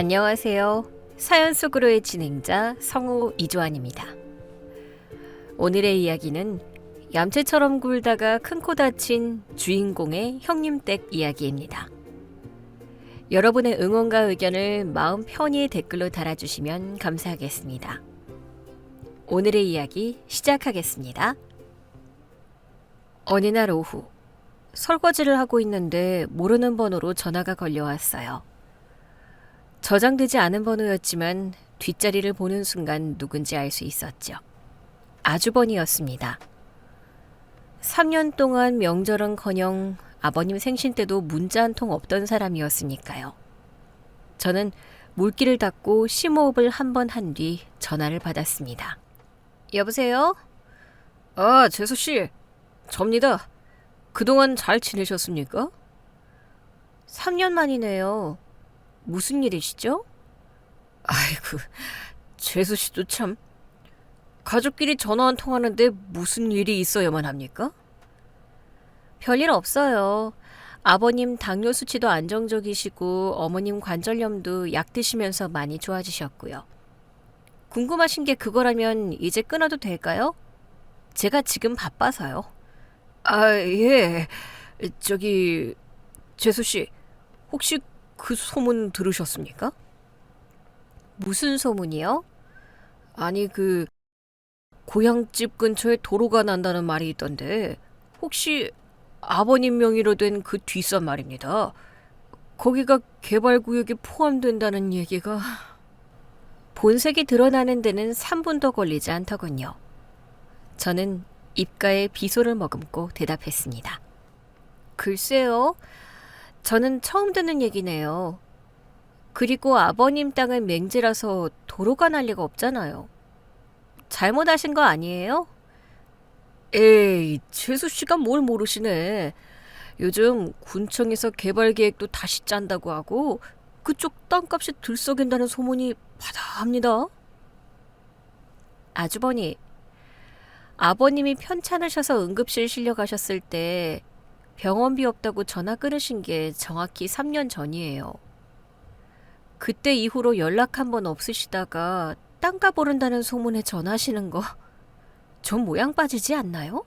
안녕하세요. 사연 속으로의 진행자 성우 이조안입니다. 오늘의 이야기는 얌체처럼 굴다가 큰 코 다친 주인공의 형님 댁 이야기입니다. 여러분의 응원과 의견을 마음 편히 댓글로 달아주시면 감사하겠습니다. 오늘의 이야기 시작하겠습니다. 어느 날 오후 설거지를 하고 있는데 모르는 번호로 전화가 걸려왔어요. 저장되지 않은 번호였지만 뒷자리를 보는 순간 누군지 알 수 있었죠. 아주버니였습니다. 3년 동안 명절은커녕 아버님 생신 때도 문자 한 통 없던 사람이었으니까요. 저는 물기를 닦고 심호흡을 한 번 한 뒤 전화를 받았습니다. 여보세요? 아, 재수씨. 접니다. 그동안 잘 지내셨습니까? 3년 만이네요. 무슨 일이시죠? 아이고, 재수씨도 참. 가족끼리 전화 한 통 하는데 무슨 일이 있어야만 합니까? 별일 없어요. 아버님 당뇨 수치도 안정적이시고 어머님 관절염도 약 드시면서 많이 좋아지셨고요. 궁금하신 게 그거라면 이제 끊어도 될까요? 제가 지금 바빠서요. 아, 예. 저기, 재수씨, 혹시 그 소문 들으셨습니까? 무슨 소문이요? 아니, 고향집 근처에 도로가 난다는 말이 있던데 혹시 아버님 명의로 된 그 뒷산 말입니다. 거기가 개발구역에 포함된다는 얘기가... 본색이 드러나는 데는 3분도 걸리지 않더군요. 저는 입가에 비소를 머금고 대답했습니다. 글쎄요. 저는 처음 듣는 얘기네요. 그리고 아버님 땅은 맹지라서 도로가 날 리가 없잖아요. 잘못하신 거 아니에요? 에이, 재수씨가 뭘 모르시네. 요즘 군청에서 개발 계획도 다시 짠다고 하고 그쪽 땅값이 들썩인다는 소문이 바다합니다. 아주버니, 아버님이 편찮으셔서 응급실 실려가셨을 때 병원비 없다고 전화 끊으신 게 정확히 3년 전이에요. 그때 이후로 연락 한 번 없으시다가 땅값 오른다는 소문에 전화하시는 거 좀 모양 빠지지 않나요?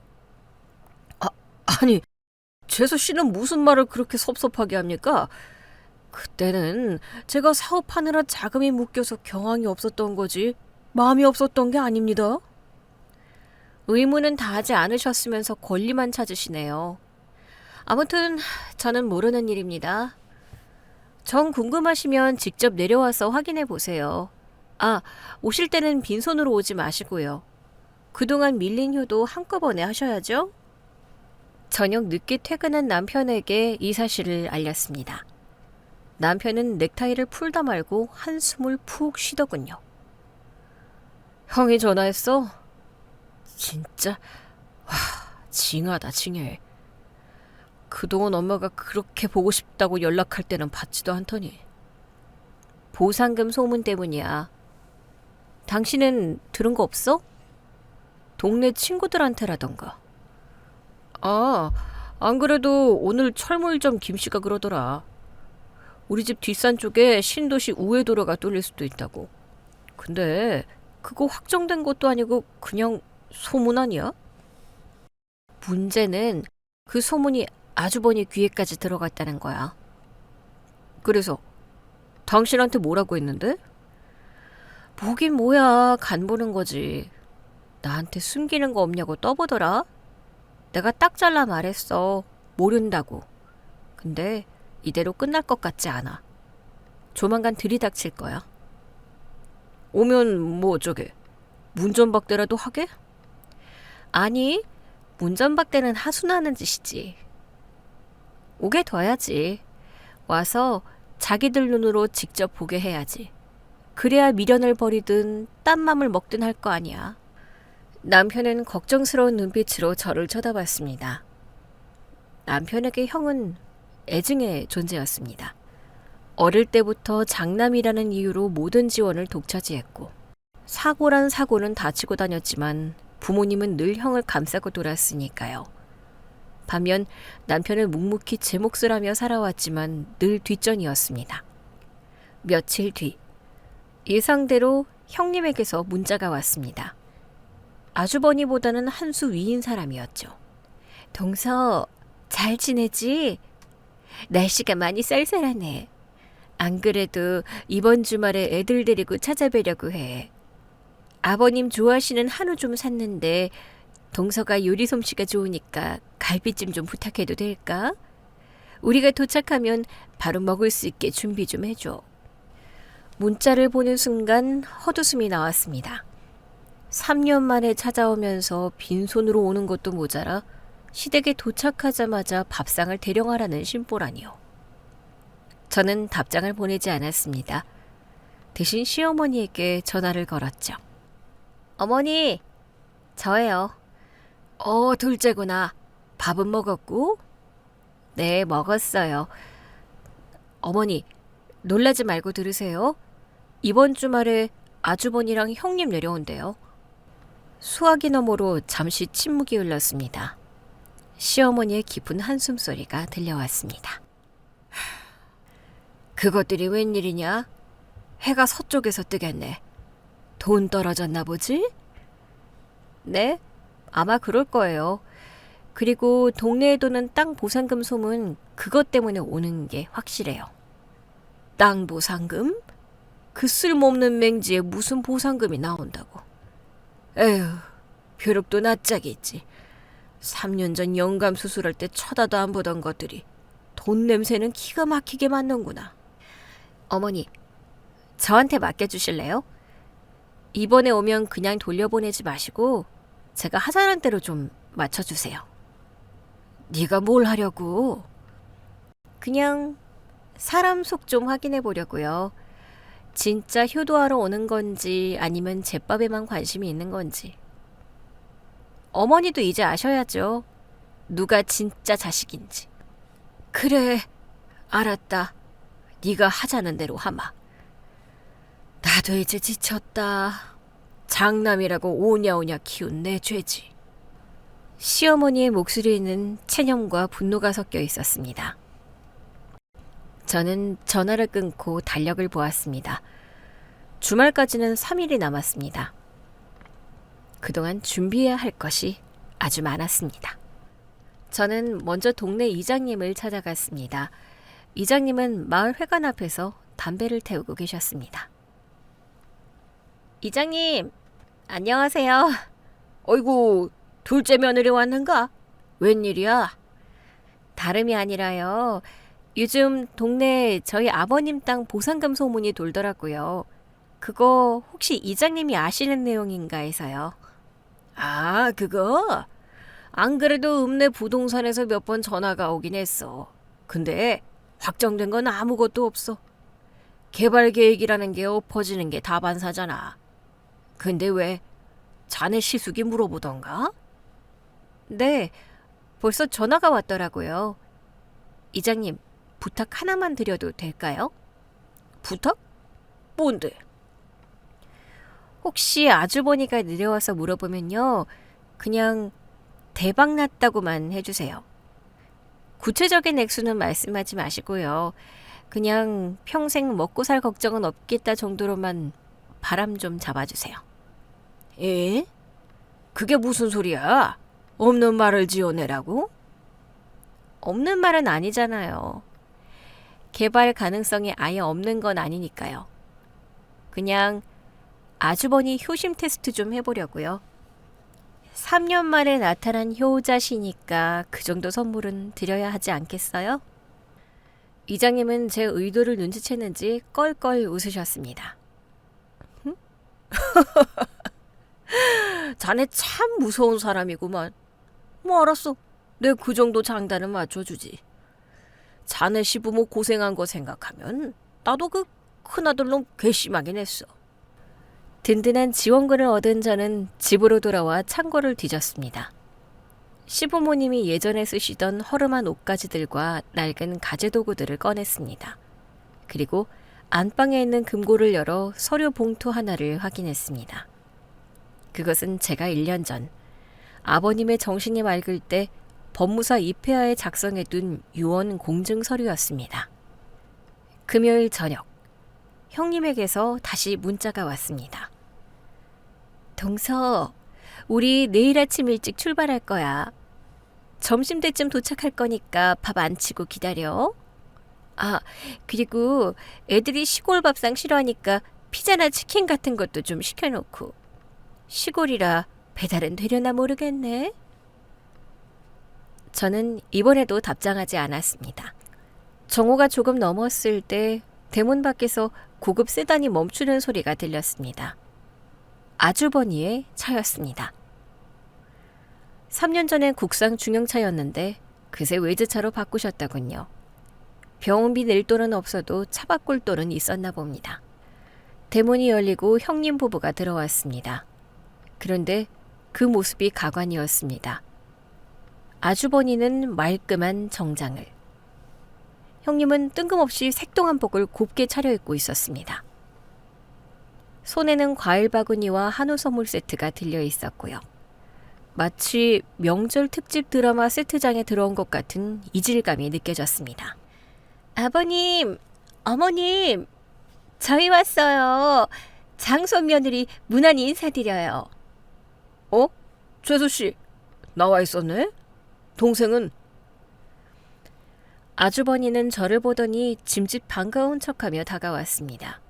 아니, 재수씨는 무슨 말을 그렇게 섭섭하게 합니까? 그때는 제가 사업하느라 자금이 묶여서 경황이 없었던 거지 마음이 없었던 게 아닙니다. 의무는 다하지 않으셨으면서 권리만 찾으시네요. 아무튼 저는 모르는 일입니다. 정 궁금하시면 직접 내려와서 확인해 보세요. 아, 오실 때는 빈손으로 오지 마시고요. 그동안 밀린 효도 한꺼번에 하셔야죠. 저녁 늦게 퇴근한 남편에게 이 사실을 알렸습니다. 남편은 넥타이를 풀다 말고 한숨을 푹 쉬더군요. 형이 전화했어? 진짜? 와, 징하다 징해. 그동안 엄마가 그렇게 보고 싶다고 연락할 때는 받지도 않더니. 보상금 소문 때문이야. 당신은 들은 거 없어? 동네 친구들한테라던가. 아, 안 그래도 오늘 철물점 김씨가 그러더라. 우리 집 뒷산 쪽에 신도시 우회도로가 뚫릴 수도 있다고. 근데 그거 확정된 것도 아니고 그냥 소문 아니야? 문제는 그 소문이 아주버니 귀에까지 들어갔다는 거야. 그래서 당신한테 뭐라고 했는데? 뭐긴 뭐야, 간 보는 거지. 나한테 숨기는 거 없냐고 떠보더라. 내가 딱 잘라 말했어. 모른다고. 근데 이대로 끝날 것 같지 않아. 조만간 들이닥칠 거야. 오면 뭐 어쩌게? 문전박대라도 하게? 아니, 문전박대는 하순하는 짓이지. 오게 둬야지. 와서 자기들 눈으로 직접 보게 해야지. 그래야 미련을 버리든 딴 맘을 먹든 할 거 아니야. 남편은 걱정스러운 눈빛으로 저를 쳐다봤습니다. 남편에게 형은 애증의 존재였습니다. 어릴 때부터 장남이라는 이유로 모든 지원을 독차지했고 사고란 사고는 다치고 다녔지만 부모님은 늘 형을 감싸고 돌았으니까요. 반면 남편은 묵묵히 제 몫을 하며 살아왔지만 늘 뒷전이었습니다. 며칠 뒤 예상대로 형님에게서 문자가 왔습니다. 아주버니보다는 한 수 위인 사람이었죠. 동서, 잘 지내지? 날씨가 많이 쌀쌀하네. 안 그래도 이번 주말에 애들 데리고 찾아뵈려고 해. 아버님 좋아하시는 한우 좀 샀는데 동서가 요리 솜씨가 좋으니까 갈비찜 좀 부탁해도 될까? 우리가 도착하면 바로 먹을 수 있게 준비 좀 해줘. 문자를 보는 순간 헛웃음이 나왔습니다. 3년 만에 찾아오면서 빈손으로 오는 것도 모자라 시댁에 도착하자마자 밥상을 대령하라는 심보라니요. 저는 답장을 보내지 않았습니다. 대신 시어머니에게 전화를 걸었죠. 어머니, 저예요. 둘째구나. 밥은 먹었고? 네, 먹었어요. 어머니, 놀라지 말고 들으세요. 이번 주말에 아주버니랑 형님 내려온대요. 수화기 너머로 잠시 침묵이 흘렀습니다. 시어머니의 깊은 한숨소리가 들려왔습니다. 그것들이 웬일이냐? 해가 서쪽에서 뜨겠네. 돈 떨어졌나 보지? 네, 아마 그럴 거예요. 그리고 동네에 도는 땅 보상금 소문 그것 때문에 오는 게 확실해요. 땅 보상금? 그 쓸모없는 맹지에 무슨 보상금이 나온다고. 에휴, 벼룩도 낯짝이지. 3년 전 영감 수술할 때 쳐다도 안 보던 것들이 돈 냄새는 기가 막히게 맡는구나. 어머니, 저한테 맡겨주실래요? 이번에 오면 그냥 돌려보내지 마시고 제가 하자는 대로 좀 맞춰주세요. 네가 뭘 하려고? 그냥 사람 속 좀 확인해 보려고요. 진짜 효도하러 오는 건지 아니면 제밥에만 관심이 있는 건지. 어머니도 이제 아셔야죠. 누가 진짜 자식인지. 그래, 알았다. 네가 하자는 대로 하마. 나도 이제 지쳤다. 장남이라고 오냐오냐 키운 내 죄지. 시어머니의 목소리에는 체념과 분노가 섞여 있었습니다. 저는 전화를 끊고 달력을 보았습니다. 주말까지는 3일이 남았습니다. 그동안 준비해야 할 것이 아주 많았습니다. 저는 먼저 동네 이장님을 찾아갔습니다. 이장님은 마을 회관 앞에서 담배를 태우고 계셨습니다. 이장님, 안녕하세요. 어이구, 둘째 며느리 왔는가? 웬일이야? 다름이 아니라요. 요즘 동네에 저희 아버님 땅 보상금 소문이 돌더라고요. 그거 혹시 이장님이 아시는 내용인가 해서요. 아, 그거? 안 그래도 읍내 부동산에서 몇 번 전화가 오긴 했어. 근데 확정된 건 아무것도 없어. 개발 계획이라는 게 엎어지는 게 다반사잖아. 근데 왜 자네 시숙이 물어보던가? 네, 벌써 전화가 왔더라고요. 이장님, 부탁 하나만 드려도 될까요? 부탁? 뭔데? 혹시 아주버니가 내려와서 물어보면요, 그냥 대박 났다고만 해주세요. 구체적인 액수는 말씀하지 마시고요. 그냥 평생 먹고 살 걱정은 없겠다 정도로만 바람 좀 잡아주세요. 에? 그게 무슨 소리야? 없는 말을 지어내라고? 없는 말은 아니잖아요. 개발 가능성이 아예 없는 건 아니니까요. 그냥 아주버니 효심 테스트 좀 해보려고요. 3년 만에 나타난 효자시니까 그 정도 선물은 드려야 하지 않겠어요? 이장님은 제 의도를 눈치챘는지 껄껄 웃으셨습니다. 자네 참 무서운 사람이구만. 뭐 알았어. 내 그 정도 장단은 맞춰주지. 자네 시부모 고생한 거 생각하면 나도 그 큰아들놈 괘씸하긴 했어. 든든한 지원금을 얻은 저는 집으로 돌아와 창고를 뒤졌습니다. 시부모님이 예전에 쓰시던 허름한 옷가지들과 낡은 가재도구들을 꺼냈습니다. 그리고 안방에 있는 금고를 열어 서류 봉투 하나를 확인했습니다. 그것은 제가 1년 전 아버님의 정신이 맑을 때 법무사 입회하에 작성해둔 유언 공증 서류였습니다. 금요일 저녁 형님에게서 다시 문자가 왔습니다. 동서, 우리 내일 아침 일찍 출발할 거야. 점심때쯤 도착할 거니까 밥 안 치고 기다려. 아, 그리고 애들이 시골 밥상 싫어하니까 피자나 치킨 같은 것도 좀 시켜놓고. 시골이라 배달은 되려나 모르겠네. 저는 이번에도 답장하지 않았습니다. 정오가 조금 넘었을 때 대문 밖에서 고급 세단이 멈추는 소리가 들렸습니다. 아주버니의 차였습니다. 3년 전엔 국산 중형차였는데 그새 외제차로 바꾸셨다군요. 병원비 낼 돈은 없어도 차 바꿀 돈은 있었나 봅니다. 대문이 열리고 형님 부부가 들어왔습니다. 그런데 그 모습이 가관이었습니다. 아주버니는 말끔한 정장을, 형님은 뜬금없이 색동한복을 곱게 차려입고 있었습니다. 손에는 과일 바구니와 한우 선물 세트가 들려 있었고요. 마치 명절 특집 드라마 세트장에 들어온 것 같은 이질감이 느껴졌습니다. 아버님, 어머님, 저희 왔어요. 장손 며느리 무난히 인사드려요. 어? 최수씨, 나와 있었네? 동생은? 아주버니는 저를 보더니 짐짓 반가운 척하며 다가왔습니다.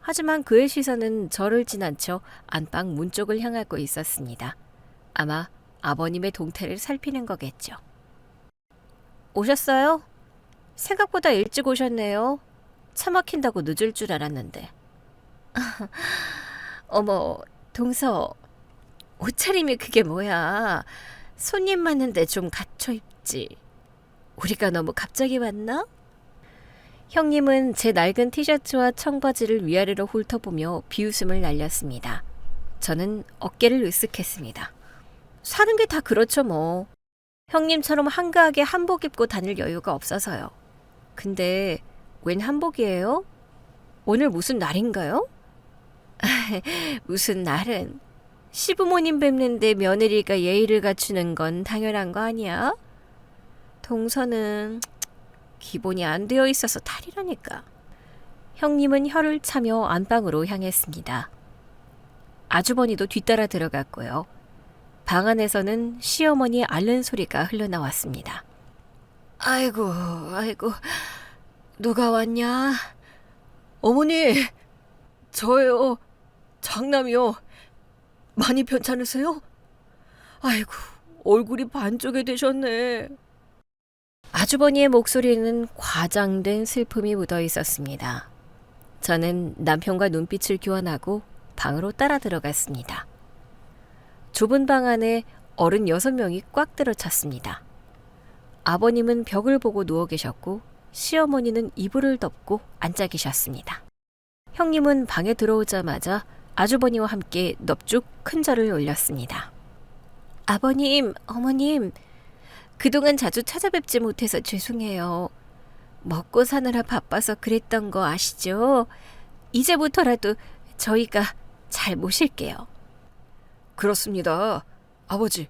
하지만 그의 시선은 저를 지나쳐 안방 문 쪽을 향하고 있었습니다. 아마 아버님의 동태를 살피는 거겠죠. 오셨어요? 생각보다 일찍 오셨네요. 차 막힌다고 늦을 줄 알았는데. 어머, 동서. 옷차림이 그게 뭐야. 손님 많은데 좀 갖춰 입지. 우리가 너무 갑자기 왔나? 형님은 제 낡은 티셔츠와 청바지를 위아래로 훑어보며 비웃음을 날렸습니다. 저는 어깨를 으쓱했습니다. 사는 게 다 그렇죠 뭐. 형님처럼 한가하게 한복 입고 다닐 여유가 없어서요. 근데 웬 한복이에요? 오늘 무슨 날인가요? 무슨 날은. 시부모님 뵙는데 며느리가 예의를 갖추는 건 당연한 거 아니야? 동서는 기본이 안 되어 있어서 탈이라니까. 형님은 혀를 차며 안방으로 향했습니다. 아주버니도 뒤따라 들어갔고요. 방 안에서는 시어머니의 앓는 소리가 흘러나왔습니다. 아이고, 누가 왔냐? 어머니, 저예요. 장남이요. 많이 편찮으세요? 아이고, 얼굴이 반쪽이 되셨네. 아주버니의 목소리는 과장된 슬픔이 묻어 있었습니다. 저는 남편과 눈빛을 교환하고 방으로 따라 들어갔습니다. 좁은 방 안에 어른 6명이 꽉 들어찼습니다. 아버님은 벽을 보고 누워 계셨고 시어머니는 이불을 덮고 앉아 계셨습니다. 형님은 방에 들어오자마자 아주버니와 함께 넙죽 큰 절을 올렸습니다. 아버님, 어머님, 그동안 자주 찾아뵙지 못해서 죄송해요. 먹고 사느라 바빠서 그랬던 거 아시죠? 이제부터라도 저희가 잘 모실게요. 그렇습니다. 아버지,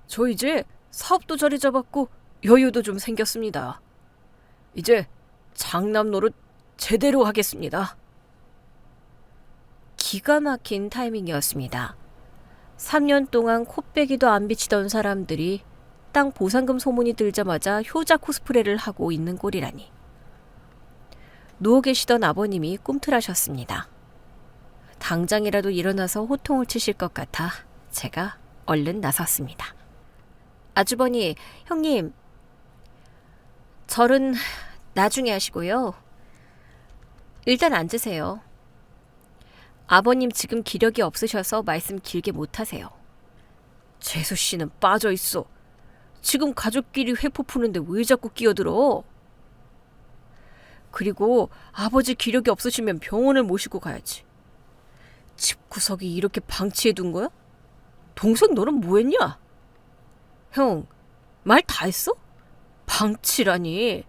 저 이제 사업도 자리 잡았고 여유도 좀 생겼습니다. 이제 장남 노릇 제대로 하겠습니다. 기가 막힌 타이밍이었습니다. 3년 동안 코빼기도 안 비치던 사람들이 땅 보상금 소문이 들자마자 효자 코스프레를 하고 있는 꼴이라니. 누워 계시던 아버님이 꿈틀하셨습니다. 당장이라도 일어나서 호통을 치실 것 같아 제가 얼른 나섰습니다. 아주버니, 형님, 절은 나중에 하시고요. 일단 앉으세요. 아버님 지금 기력이 없으셔서 말씀 길게 못하세요. 재수 씨는 빠져 있어. 지금 가족끼리 회포 푸는데 왜 자꾸 끼어들어? 그리고 아버지 기력이 없으시면 병원을 모시고 가야지. 집구석이 이렇게 방치해둔 거야? 동생 너는 뭐 했냐? 형, 말 다 했어? 방치라니.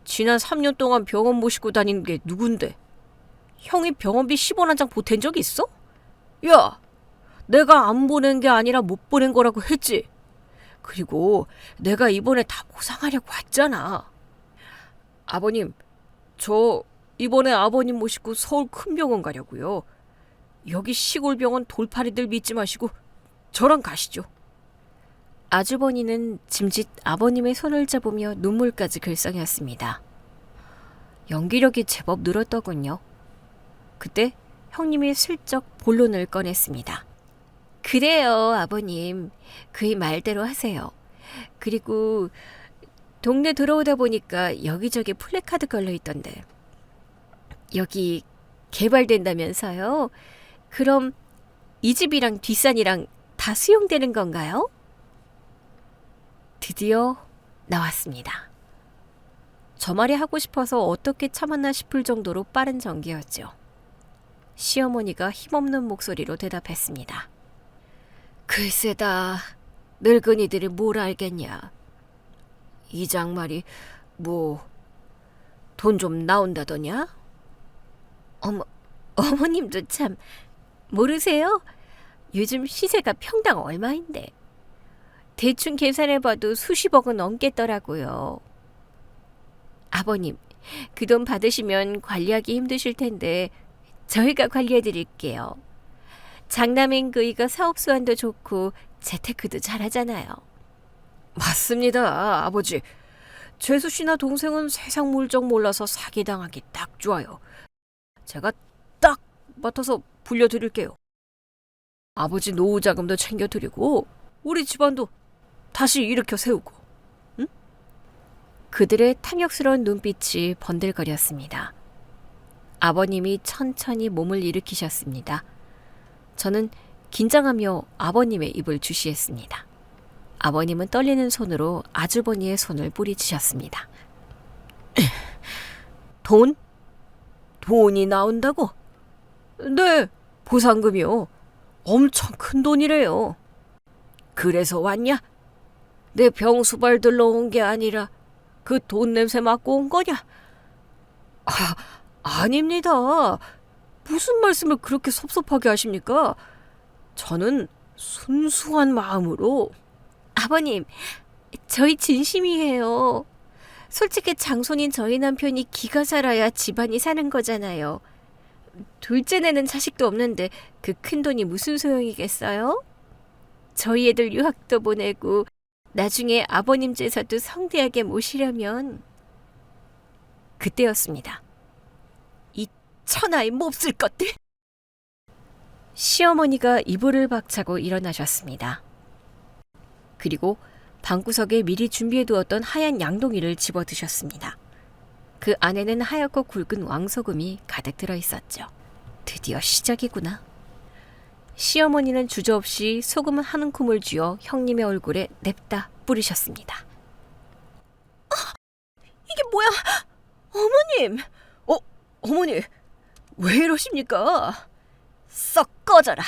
지난 3년 동안 병원 모시고 다니는 게 누군데? 형이 병원비 10원 한 장 보탠 적 있어? 야, 내가 안 보낸 게 아니라 못 보낸 거라고 했지. 그리고 내가 이번에 다 보상하려고 왔잖아. 아버님, 저 이번에 아버님 모시고 서울 큰 병원 가려고요. 여기 시골 병원 돌팔이들 믿지 마시고 저랑 가시죠. 아주버니는 짐짓 아버님의 손을 잡으며 눈물까지 글썽였습니다. 연기력이 제법 늘었더군요. 그때 형님이 슬쩍 본론을 꺼냈습니다. 그래요, 아버님. 그의 말대로 하세요. 그리고 동네 들어오다 보니까 여기저기 플래카드 걸려 있던데. 여기 개발된다면서요? 그럼 이 집이랑 뒷산이랑 다 수용되는 건가요? 드디어 나왔습니다. 저 말이 하고 싶어서 어떻게 참았나 싶을 정도로 빠른 전개였죠. 시어머니가 힘없는 목소리로 대답했습니다. 글쎄다, 늙은이들이 뭘 알겠냐. 이 장말이 돈 좀 나온다더냐? 어머님도 참 모르세요? 요즘 시세가 평당 얼마인데. 대충 계산해봐도 수십억은 넘겠더라고요. 아버님, 그 돈 받으시면 관리하기 힘드실 텐데 저희가 관리해드릴게요. 장남인 그이가 사업 수완도 좋고 재테크도 잘하잖아요. 맞습니다, 아버지. 재수 씨나 동생은 세상 물정 몰라서 사기당하기 딱 좋아요. 제가 딱 맡아서 불려드릴게요. 아버지 노후 자금도 챙겨드리고 우리 집안도 다시 일으켜 세우고. 응? 그들의 탐욕스러운 눈빛이 번들거렸습니다. 아버님이 천천히 몸을 일으키셨습니다. 저는 긴장하며 아버님의 입을 주시했습니다. 아버님은 떨리는 손으로 아주버니의 손을 뿌리치셨습니다. 돈이 나온다고? 네, 보상금이요. 엄청 큰 돈이래요. 그래서 왔냐? 내 병수발 들러 온 게 아니라 그 돈 냄새 맡고 온 거냐? 아닙니다. 무슨 말씀을 그렇게 섭섭하게 하십니까? 저는 순수한 마음으로. 아버님, 저희 진심이에요. 솔직히 장손인 저희 남편이 기가 살아야 집안이 사는 거잖아요. 둘째내는 자식도 없는데 그 큰돈이 무슨 소용이겠어요? 저희 애들 유학도 보내고 나중에 아버님 제사도 성대하게 모시려면. 그때였습니다. 이 천하의 몹쓸 것들! 시어머니가 이불을 박차고 일어나셨습니다. 그리고 방구석에 미리 준비해두었던 하얀 양동이를 집어드셨습니다. 그 안에는 하얗고 굵은 왕소금이 가득 들어있었죠. 드디어 시작이구나. 시어머니는 주저없이 소금 한 움큼을 쥐어 형님의 얼굴에 냅다 뿌리셨습니다. 이게 뭐야? 어머님! 어머니, 왜 이러십니까? 썩 꺼져라.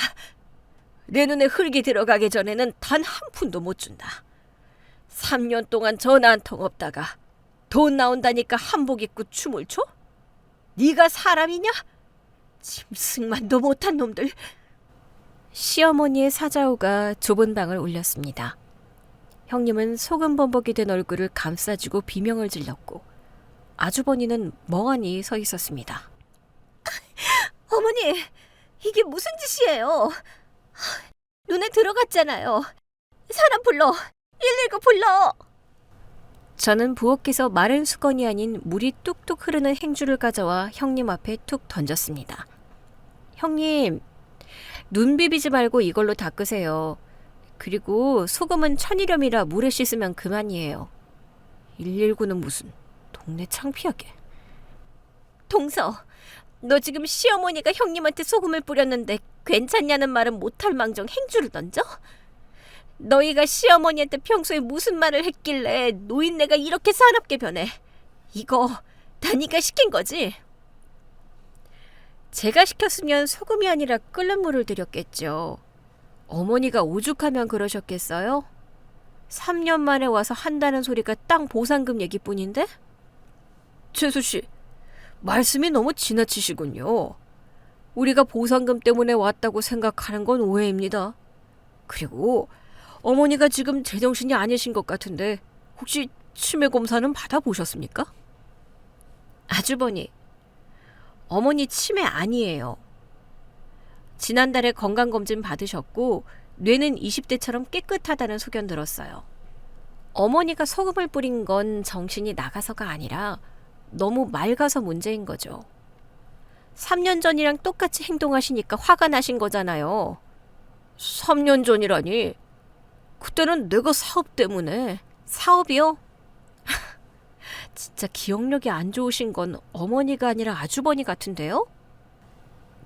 내 눈에 흙이 들어가기 전에는 단 한 푼도 못 준다. 3년 동안 전화 한 통 없다가 돈 나온다니까 한복 입고 춤을 춰? 네가 사람이냐? 짐승만도 못한 놈들. 시어머니의 사자우가 좁은 방을 울렸습니다. 형님은 소금 범벅이 된 얼굴을 감싸주고 비명을 질렀고 아주버니는 멍하니 서 있었습니다. 어머니, 이게 무슨 짓이에요? 눈에 들어갔잖아요. 사람 불러. 119 불러. 저는 부엌에서 마른 수건이 아닌 물이 뚝뚝 흐르는 행주를 가져와 형님 앞에 툭 던졌습니다. 형님, 눈 비비지 말고 이걸로 닦으세요. 그리고 소금은 천일염이라 물에 씻으면 그만이에요. 119는 무슨 동네 창피하게. 동서, 너 지금 시어머니가 형님한테 소금을 뿌렸는데 괜찮냐는 말은 못할 망정 행주를 던져? 너희가 시어머니한테 평소에 무슨 말을 했길래 노인네가 이렇게 사납게 변해? 이거 다 네가 시킨 거지? 제가 시켰으면 소금이 아니라 끓는 물을 드렸겠죠. 어머니가 오죽하면 그러셨겠어요? 3년 만에 와서 한다는 소리가 땅 보상금 얘기뿐인데? 재수씨, 말씀이 너무 지나치시군요. 우리가 보상금 때문에 왔다고 생각하는 건 오해입니다. 그리고 어머니가 지금 제정신이 아니신 것 같은데 혹시 치매 검사는 받아보셨습니까? 아주버니, 어머니 치매 아니에요. 지난달에 건강검진 받으셨고 뇌는 20대처럼 깨끗하다는 소견 들었어요. 어머니가 소금을 뿌린 건 정신이 나가서가 아니라 너무 맑아서 문제인 거죠. 3년 전이랑 똑같이 행동하시니까 화가 나신 거잖아요. 3년 전이라니. 그때는 내가 사업 때문에. 사업이요? 진짜 기억력이 안 좋으신 건 어머니가 아니라 아주버니 같은데요?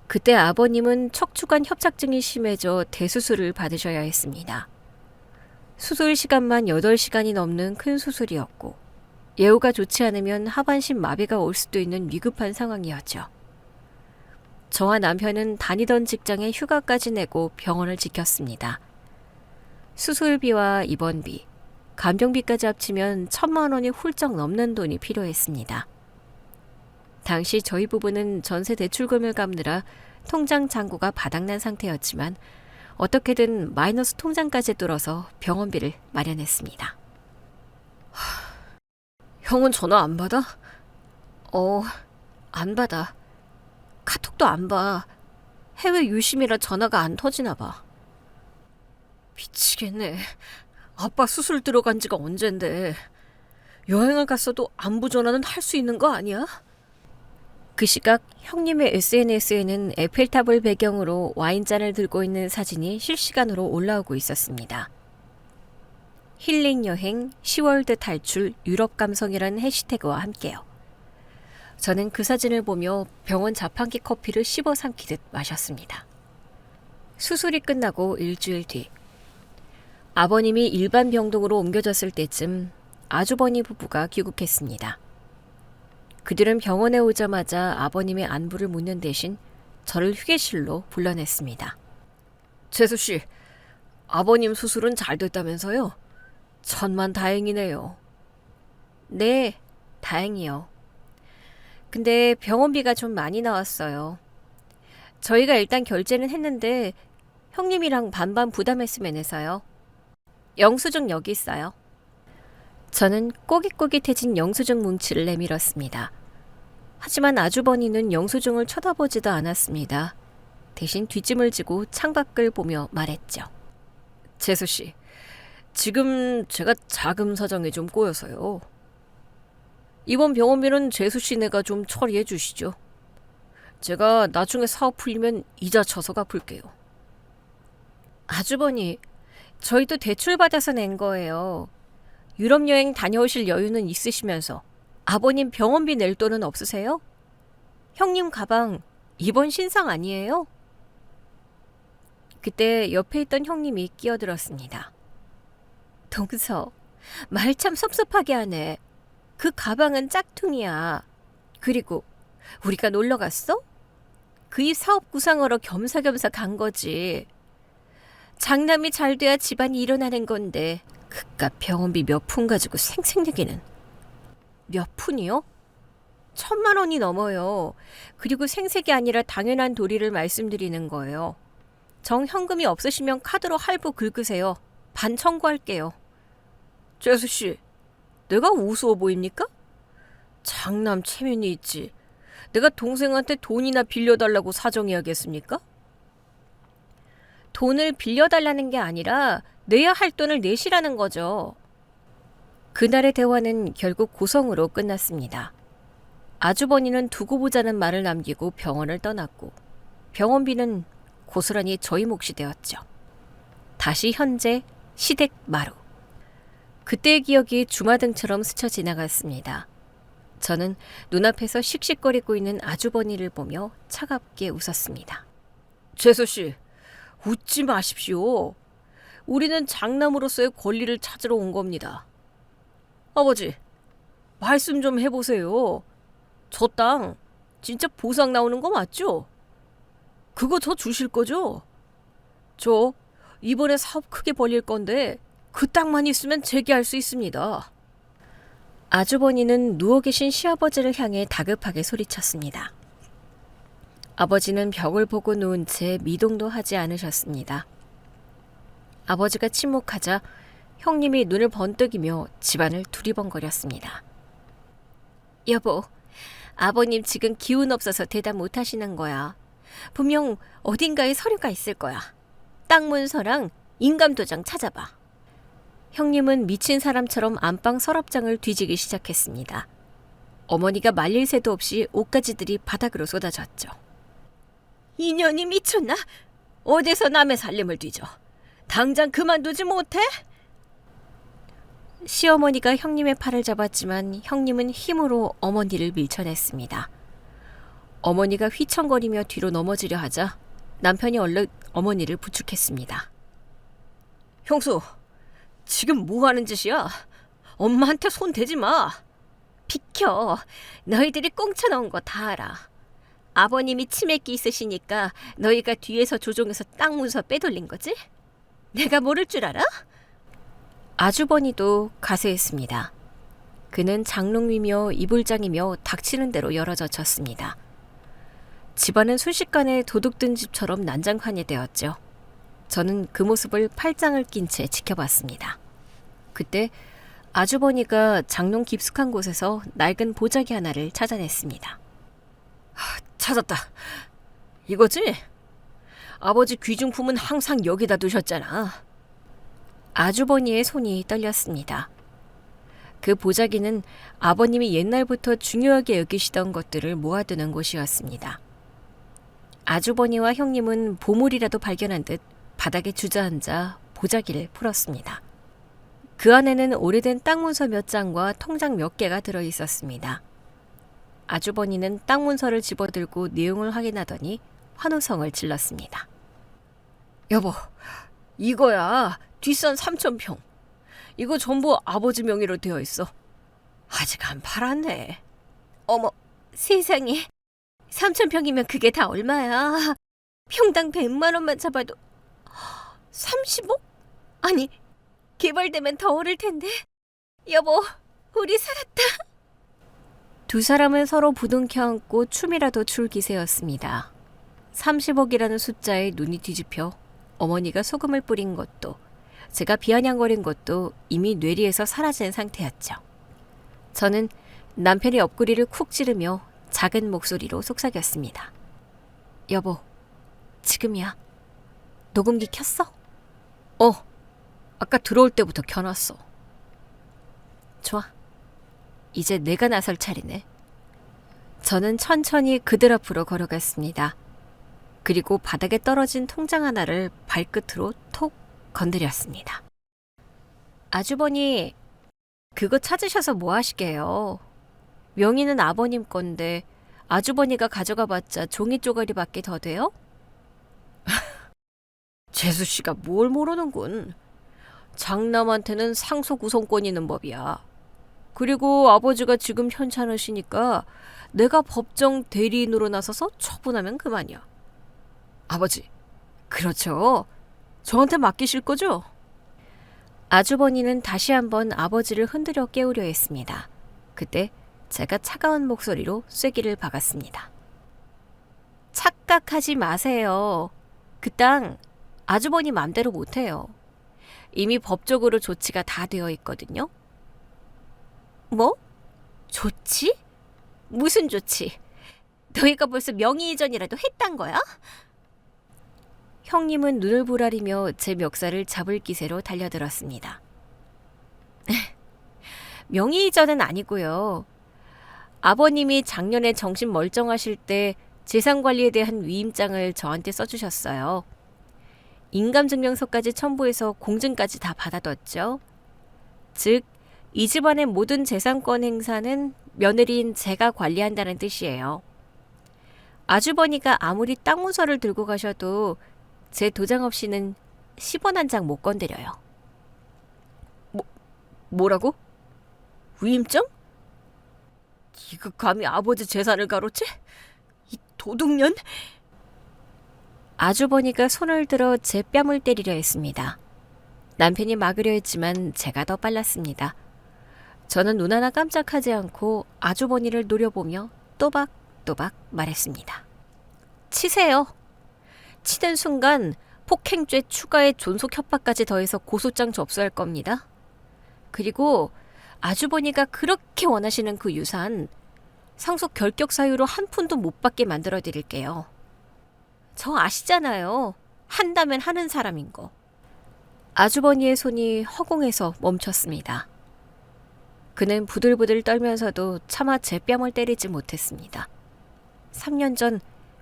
그때 아버님은 척추관 협착증이 심해져 대수술을 받으셔야 했습니다. 수술 시간만 8시간이 넘는 큰 수술이었고 예후가 좋지 않으면 하반신 마비가 올 수도 있는 위급한 상황이었죠. 저와 남편은 다니던 직장에 휴가까지 내고 병원을 지켰습니다. 수술비와 입원비, 간병비까지 합치면 1,000만 원이 훌쩍 넘는 돈이 필요했습니다. 당시 저희 부부는 전세 대출금을 갚느라 통장 잔고가 바닥난 상태였지만 어떻게든 마이너스 통장까지 뚫어서 병원비를 마련했습니다. 형은 전화 안 받아? 안 받아. 카톡도 안 봐. 해외 유심이라 전화가 안 터지나 봐. 미치겠네. 아빠 수술 들어간 지가 언젠데. 여행을 갔어도 안부 전화는 할 수 있는 거 아니야? 그 시각 형님의 SNS에는 에펠탑을 배경으로 와인잔을 들고 있는 사진이 실시간으로 올라오고 있었습니다. 힐링 여행, 시월드 탈출, 유럽 감성이라는 해시태그와 함께요. 저는 그 사진을 보며 병원 자판기 커피를 씹어 삼키듯 마셨습니다. 수술이 끝나고 일주일 뒤, 아버님이 일반 병동으로 옮겨졌을 때쯤 아주버니 부부가 귀국했습니다. 그들은 병원에 오자마자 아버님의 안부를 묻는 대신 저를 휴게실로 불러냈습니다. 재수씨, 아버님 수술은 잘 됐다면서요? 천만 다행이네요. 네, 다행이요. 근데 병원비가 좀 많이 나왔어요. 저희가 일단 결제는 했는데 형님이랑 반반 부담했으면 해서요. 영수증 여기 있어요. 저는 꼬깃꼬깃해진 영수증 뭉치를 내밀었습니다. 하지만 아주버니는 영수증을 쳐다보지도 않았습니다. 대신 뒷짐을 지고 창밖을 보며 말했죠. 재수씨, 지금 제가 자금 사정이 좀 꼬여서요. 이번 병원비는 재수씨네가 좀 처리해 주시죠. 제가 나중에 사업 풀리면 이자 쳐서 갚을게요. 아주버니, 저희도 대출받아서 낸 거예요. 유럽 여행 다녀오실 여유는 있으시면서 아버님 병원비 낼 돈은 없으세요? 형님 가방 이번 신상 아니에요? 그때 옆에 있던 형님이 끼어들었습니다. 동서, 말 참 섭섭하게 하네. 그 가방은 짝퉁이야. 그리고 우리가 놀러 갔어? 그 이 사업 구상하러 겸사겸사 간 거지. 장남이 잘 돼야 집안이 일어나는 건데 그깟 병원비 몇 푼 가지고 생색내기는. 몇 푼이요? 1,000만 원이 넘어요. 그리고 생색이 아니라 당연한 도리를 말씀드리는 거예요. 정현금이 없으시면 카드로 할부 긁으세요. 반 청구할게요. 재수씨, 내가 우스워 보입니까? 장남 체면이 있지. 내가 동생한테 돈이나 빌려달라고 사정해야겠습니까? 돈을 빌려달라는 게 아니라 내야 할 돈을 내시라는 거죠. 그날의 대화는 결국 고성으로 끝났습니다. 아주버니는 두고 보자는 말을 남기고 병원을 떠났고 병원비는 고스란히 저희 몫이 되었죠. 다시 현재 시댁 마루. 그때의 기억이 주마등처럼 스쳐 지나갔습니다. 저는 눈앞에서 씩씩거리고 있는 아주버니를 보며 차갑게 웃었습니다. 재수씨, 웃지 마십시오. 우리는 장남으로서의 권리를 찾으러 온 겁니다. 아버지, 말씀 좀 해보세요. 저 땅 진짜 보상 나오는 거 맞죠? 그거 저 주실 거죠? 저 이번에 사업 크게 벌릴 건데 그 땅만 있으면 재기할 수 있습니다. 아주버니는 누워 계신 시아버지를 향해 다급하게 소리쳤습니다. 아버지는 벽을 보고 누운 채 미동도 하지 않으셨습니다. 아버지가 침묵하자 형님이 눈을 번뜩이며 집안을 두리번거렸습니다. 여보, 아버님 지금 기운 없어서 대답 못 하시는 거야. 분명 어딘가에 서류가 있을 거야. 땅 문서랑 인감도장 찾아봐. 형님은 미친 사람처럼 안방 서랍장을 뒤지기 시작했습니다. 어머니가 말릴 새도 없이 옷가지들이 바닥으로 쏟아졌죠. 이년이 미쳤나? 어디서 남의 살림을 뒤져? 당장 그만두지 못해? 시어머니가 형님의 팔을 잡았지만 형님은 힘으로 어머니를 밀쳐냈습니다. 어머니가 휘청거리며 뒤로 넘어지려 하자 남편이 얼른 어머니를 부축했습니다. 형수, 지금 뭐 하는 짓이야? 엄마한테 손 대지 마. 비켜. 너희들이 꽁쳐넣은 거 다 알아. 아버님이 치매기 있으시니까 너희가 뒤에서 조종해서 땅 문서 빼돌린 거지? 내가 모를 줄 알아? 아주버니도 가세했습니다. 그는 장롱이며 이불장이며 닥치는 대로 열어젖혔습니다. 집안은 순식간에 도둑든 집처럼 난장판이 되었죠. 저는 그 모습을 팔짱을 낀 채 지켜봤습니다. 그때 아주버니가 장롱 깊숙한 곳에서 낡은 보자기 하나를 찾아냈습니다. 찾았다. 이거지? 아버지 귀중품은 항상 여기다 두셨잖아. 아주버니의 손이 떨렸습니다. 그 보자기는 아버님이 옛날부터 중요하게 여기시던 것들을 모아두는 곳이었습니다. 아주버니와 형님은 보물이라도 발견한 듯 바닥에 주저앉아 보자기를 풀었습니다. 그 안에는 오래된 땅 문서 몇 장과 통장 몇 개가 들어 있었습니다. 아주버니는 땅 문서를 집어들고 내용을 확인하더니 환호성을 질렀습니다. 여보, 이거야. 뒷산 3,000평. 이거 전부 아버지 명의로 되어 있어. 아직 안 팔았네. 어머, 세상에. 3,000평이면 그게 다 얼마야? 평당 100만 원만 잡아도 30억? 아니, 개발되면 더 오를 텐데. 여보, 우리 살았다. 두 사람은 서로 부둥켜 안고 춤이라도 출 기세였습니다. 30억이라는 숫자에 눈이 뒤집혀 어머니가 소금을 뿌린 것도 제가 비아냥거린 것도 이미 뇌리에서 사라진 상태였죠. 저는 남편의 옆구리를 쿡 찌르며 작은 목소리로 속삭였습니다. 여보, 지금이야. 녹음기 켰어? 아까 들어올 때부터 켜놨어. 좋아. 이제 내가 나설 차례네. 저는 천천히 그들 앞으로 걸어갔습니다. 그리고 바닥에 떨어진 통장 하나를 발끝으로 톡 건드렸습니다. 아주버니, 그거 찾으셔서 뭐 하시게요? 명의는 아버님 건데 아주버니가 가져가 봤자 종이 쪼가리밖에 더 돼요? 재수 씨가 뭘 모르는군. 장남한테는 상속 우선권이 있는 법이야. 그리고 아버지가 지금 현찮으시니까 내가 법정 대리인으로 나서서 처분하면 그만이야. 아버지, 그렇죠. 저한테 맡기실 거죠? 아주버니는 다시 한번 아버지를 흔들어 깨우려 했습니다. 그때 제가 차가운 목소리로 쐐기를 박았습니다. 착각하지 마세요. 그 땅 아주버니 맘대로 못해요. 이미 법적으로 조치가 다 되어 있거든요. 뭐? 조치? 무슨 조치? 너희가 벌써 명의 이전이라도 했단 거야? 형님은 눈을 부라리며 제 멱살을 잡을 기세로 달려들었습니다. 명의 이전은 아니고요. 아버님이 작년에 정신 멀쩡하실 때 재산 관리에 대한 위임장을 저한테 써주셨어요. 인감증명서까지 첨부해서 공증까지 다 받아뒀죠. 즉, 이 집안의 모든 재산권 행사는 며느리인 제가 관리한다는 뜻이에요. 아주버니가 아무리 땅 문서를 들고 가셔도 제 도장 없이는 10원 한 장 못 건드려요. 뭐라고? 위임장? 이거 감히 아버지 재산을 가로채? 이 도둑년? 아주버니가 손을 들어 제 뺨을 때리려 했습니다. 남편이 막으려 했지만 제가 더 빨랐습니다. 저는 눈 하나 깜짝하지 않고 아주버니를 노려보며 또박또박 말했습니다. 치세요. 치는 순간 폭행죄 추가에 존속 협박까지 더해서 고소장 접수할 겁니다. 그리고 아주버니가 그렇게 원하시는 그 유산 상속 결격 사유로 한 푼도 못 받게 만들어 드릴게요. 저 아시잖아요. 한다면 하는 사람인 거. 아주버니의 손이 허공에서 멈췄습니다. 그는 부들부들 떨면서도 차마 제 뺨을 때리지 못했습니다. 3년 전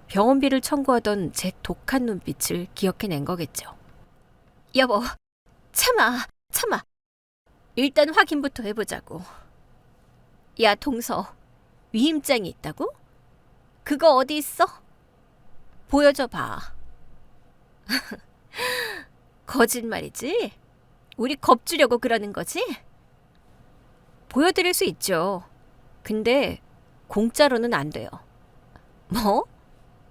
병원비를 청구하던 제 독한 눈빛을 기억해낸 거겠죠. 여보, 참아. 일단 확인부터 해보자고. 야, 동서, 위임장이 있다고? 그거 어디 있어? 보여줘 봐. 거짓말이지? 우리 겁주려고 그러는 거지? 보여드릴 수 있죠. 근데 공짜로는 안 돼요. 뭐?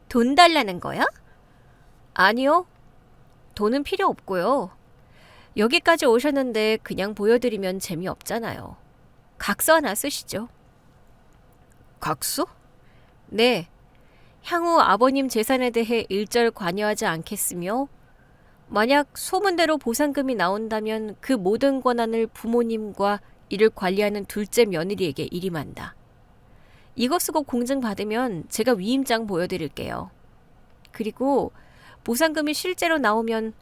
돈 달라는 거야? 아니요. 돈은 필요 없고요. 여기까지 오셨는데 그냥 보여드리면 재미없잖아요. 각서 하나 쓰시죠. 각서? 네. 향후 아버님 재산에 대해 일절 관여하지 않겠으며 만약 소문대로 보상금이 나온다면 그 모든 권한을 부모님과 이를 관리하는 둘째 며느리에게 일임한다. 이거 쓰고 공증 받으면 제가 위임장 보여드릴게요. 그리고 보상금이 실제로 나오면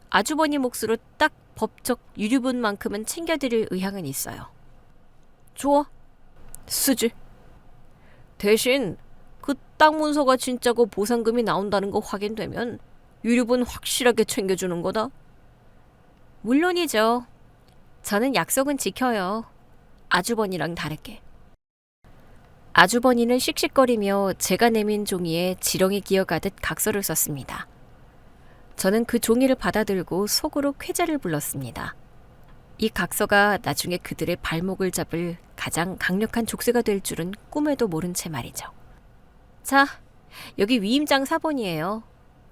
아주버니 몫으로 딱 법적 유류분만큼은 챙겨드릴 의향은 있어요. 좋아. 쓰지. 대신 그 땅 문서가 진짜고 보상금이 나온다는 거 확인되면 유류분 확실하게 챙겨주는 거다. 물론이죠. 저는 약속은 지켜요. 아주버니랑 다르게. 아주버니는 씩씩거리며 제가 내민 종이에 지렁이 기어가듯 각서를 썼습니다. 저는 그 종이를 받아들고 속으로 쾌재를 불렀습니다. 이 각서가 나중에 그들의 발목을 잡을 가장 강력한 족쇄가 될 줄은 꿈에도 모른 채 말이죠. 자, 여기 위임장 사본이에요.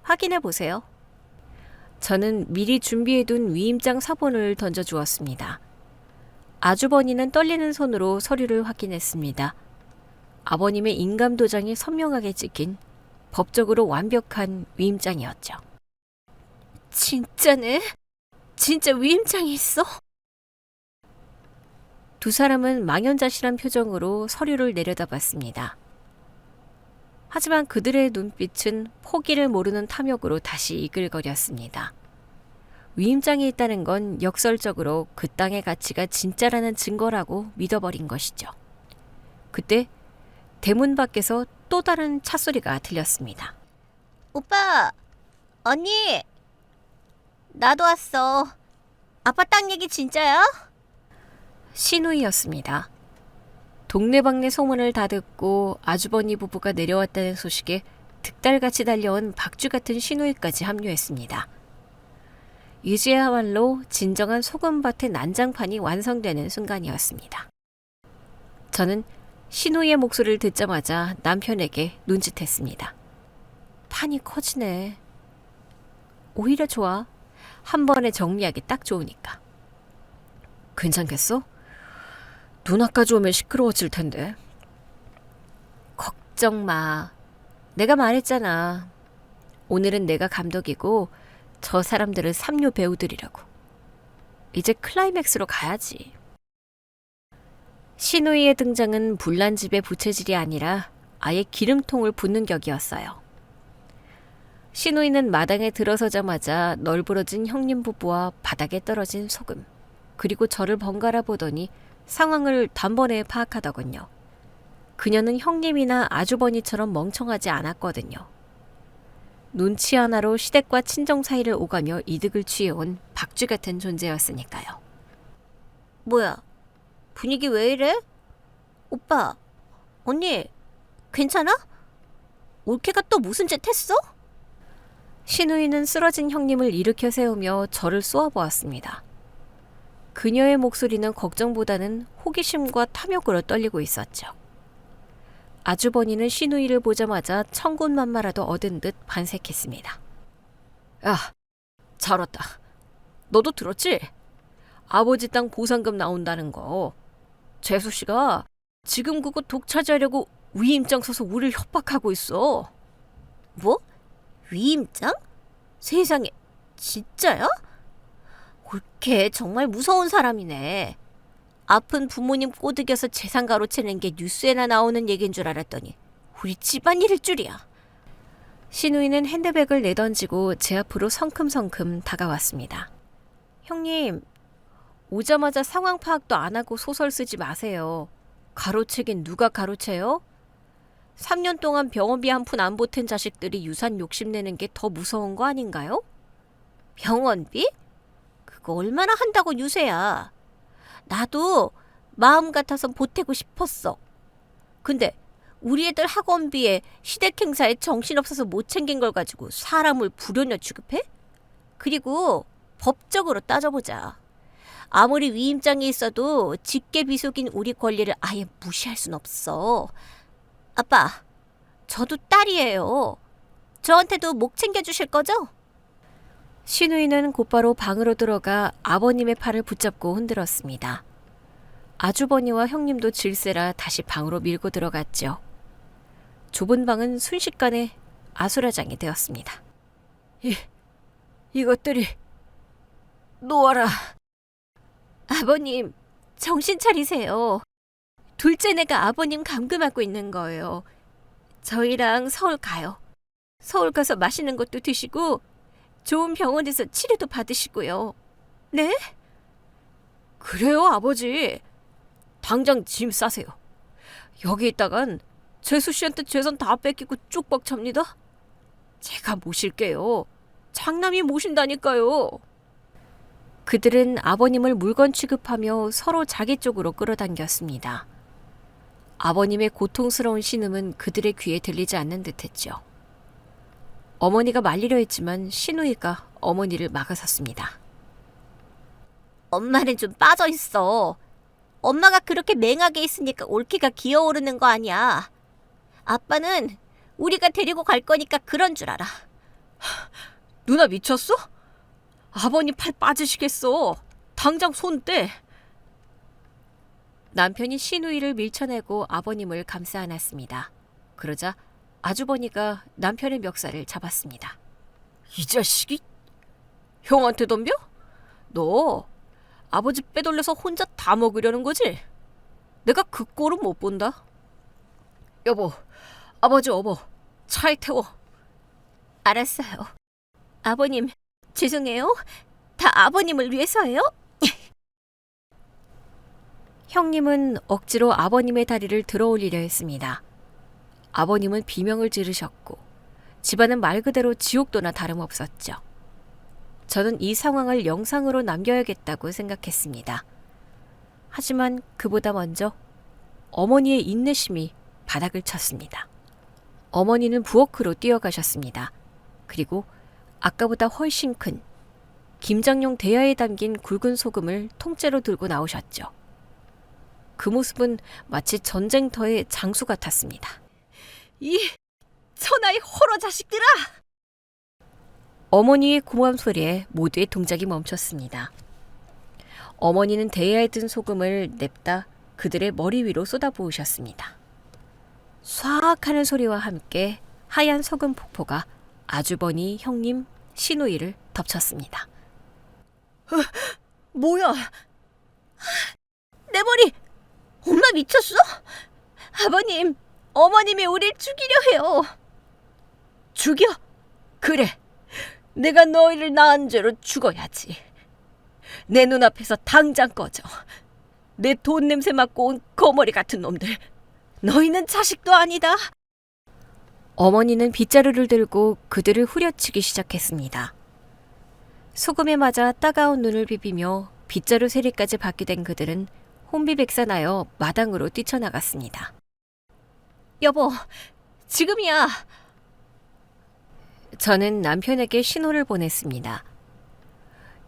확인해 보세요. 저는 미리 준비해둔 위임장 사본을 던져주었습니다. 아주버니는 떨리는 손으로 서류를 확인했습니다. 아버님의 인감도장이 선명하게 찍힌 법적으로 완벽한 위임장이었죠. 진짜네? 진짜 위임장이 있어? 두 사람은 망연자실한 표정으로 서류를 내려다봤습니다. 하지만 그들의 눈빛은 포기를 모르는 탐욕으로 다시 이글거렸습니다. 위임장이 있다는 건 역설적으로 그 땅의 가치가 진짜라는 증거라고 믿어버린 것이죠. 그때 대문 밖에서 또 다른 찻소리가 들렸습니다. 오빠, 언니, 나도 왔어. 아빠 땅 얘기 진짜야? 신우이였습니다. 동네방네 소문을 다 듣고 아주버니 부부가 내려왔다는 소식에 득달같이 달려온 박쥐 같은 신우이까지 합류했습니다. 이제야말로 진정한 소금밭의 난장판이 완성되는 순간이었습니다. 저는 신우이의 목소리를 듣자마자 남편에게 눈짓했습니다. 판이 커지네. 오히려 좋아. 한 번에 정리하기 딱 좋으니까. 괜찮겠어? 누나까지 오면 시끄러워질 텐데. 걱정 마. 내가 말했잖아. 오늘은 내가 감독이고 저 사람들은 삼류 배우들이라고. 이제 클라이맥스로 가야지. 신우이의 등장은 불난집의 부채질이 아니라 아예 기름통을 붓는 격이었어요. 신우이는 마당에 들어서자마자 널브러진 형님 부부와 바닥에 떨어진 소금, 그리고 저를 번갈아 보더니 상황을 단번에 파악하더군요. 그녀는 형님이나 아주버니처럼 멍청하지 않았거든요. 눈치 하나로 시댁과 친정 사이를 오가며 이득을 취해온 박쥐 같은 존재였으니까요. 뭐야, 분위기 왜 이래? 오빠, 언니, 괜찮아? 올케가 또 무슨 짓 했어? 신우이는 쓰러진 형님을 일으켜 세우며 저를 쏘아보았습니다. 그녀의 목소리는 걱정보다는 호기심과 탐욕으로 떨리고 있었죠. 아주버니는 신우이를 보자마자 천군만마라도 얻은 듯 반색했습니다. 야, 잘 왔다. 너도 들었지? 아버지 땅 보상금 나온다는 거. 재수 씨가 지금 그거 독차지하려고 위임장 써서 우리를 협박하고 있어. 뭐? 위임장? 세상에, 진짜야? 올케 정말 무서운 사람이네. 아픈 부모님 꼬드겨서 재산 가로채는 게 뉴스에나 나오는 얘기인 줄 알았더니 우리 집안일일 줄이야. 신우이는 핸드백을 내던지고 제 앞으로 성큼성큼 다가왔습니다. 형님, 오자마자 상황 파악도 안 하고 소설 쓰지 마세요. 가로채긴 누가 가로채요? 3년 동안 병원비 한 푼 안 보탠 자식들이 유산 욕심내는 게 더 무서운 거 아닌가요? 병원비? 그거 얼마나 한다고 유세야. 나도 마음 같아선 보태고 싶었어. 근데 우리 애들 학원비에 시댁 행사에 정신없어서 못 챙긴 걸 가지고 사람을 불효녀 취급해? 그리고 법적으로 따져보자. 아무리 위임장이 있어도 직계비속인 우리 권리를 아예 무시할 순 없어. 아빠, 저도 딸이에요. 저한테도 목 챙겨주실 거죠? 신우이는 곧바로 방으로 들어가 아버님의 팔을 붙잡고 흔들었습니다. 아주버니와 형님도 질세라 다시 방으로 밀고 들어갔죠. 좁은 방은 순식간에 아수라장이 되었습니다. 이것들이 놓아라. 아버님, 정신 차리세요. 둘째 내가 아버님 감금하고 있는 거예요. 저희랑 서울 가요. 서울 가서 맛있는 것도 드시고 좋은 병원에서 치료도 받으시고요. 네? 그래요, 아버지. 당장 짐 싸세요. 여기 있다간 재수 씨한테 재산 다 뺏기고 쭉 벅찹니다. 제가 모실게요. 장남이 모신다니까요. 그들은 아버님을 물건 취급하며 서로 자기 쪽으로 끌어당겼습니다. 아버님의 고통스러운 신음은 그들의 귀에 들리지 않는 듯했죠. 어머니가 말리려 했지만 신우이가 어머니를 막아섰습니다. 엄마는 좀 빠져 있어. 엄마가 그렇게 맹하게 있으니까 올케가 기어오르는 거 아니야. 아빠는 우리가 데리고 갈 거니까 그런 줄 알아. 누나 미쳤어? 아버님 팔 빠지시겠어. 당장 손 떼. 남편이 신우이를 밀쳐내고 아버님을 감싸 안았습니다. 그러자 아주버니가 남편의 멱살을 잡았습니다. 이 자식이 형한테 덤벼? 너 아버지 빼돌려서 혼자 다 먹으려는 거지? 내가 그 꼴은 못 본다. 여보, 아버지 업어. 차에 태워. 알았어요. 아버님, 죄송해요. 다 아버님을 위해서예요? 형님은 억지로 아버님의 다리를 들어올리려 했습니다. 아버님은 비명을 지르셨고 집안은 말 그대로 지옥도나 다름없었죠. 저는 이 상황을 영상으로 남겨야겠다고 생각했습니다. 하지만 그보다 먼저 어머니의 인내심이 바닥을 쳤습니다. 어머니는 부엌으로 뛰어가셨습니다. 그리고 아까보다 훨씬 큰 김장용 대야에 담긴 굵은 소금을 통째로 들고 나오셨죠. 그 모습은 마치 전쟁터의 장수 같았습니다. 이 천하의 호러 자식들아! 어머니의 고함 소리에 모두의 동작이 멈췄습니다. 어머니는 대야에 든 소금을 냅다 그들의 머리 위로 쏟아부으셨습니다. 쏴악 하는 소리와 함께 하얀 소금 폭포가 아주버니, 형님, 신우이를 덮쳤습니다. 뭐야? 내 머리! 엄마 미쳤어? 아버님, 어머님이 우릴 죽이려 해요. 죽여? 그래. 내가 너희를 낳은 죄로 죽어야지. 내 눈앞에서 당장 꺼져. 내 돈 냄새 맡고 온 거머리 같은 놈들. 너희는 자식도 아니다. 어머니는 빗자루를 들고 그들을 후려치기 시작했습니다. 소금에 맞아 따가운 눈을 비비며 빗자루 세리까지 받게 된 그들은 혼비백산하여 마당으로 뛰쳐나갔습니다. 여보, 지금이야. 저는 남편에게 신호를 보냈습니다.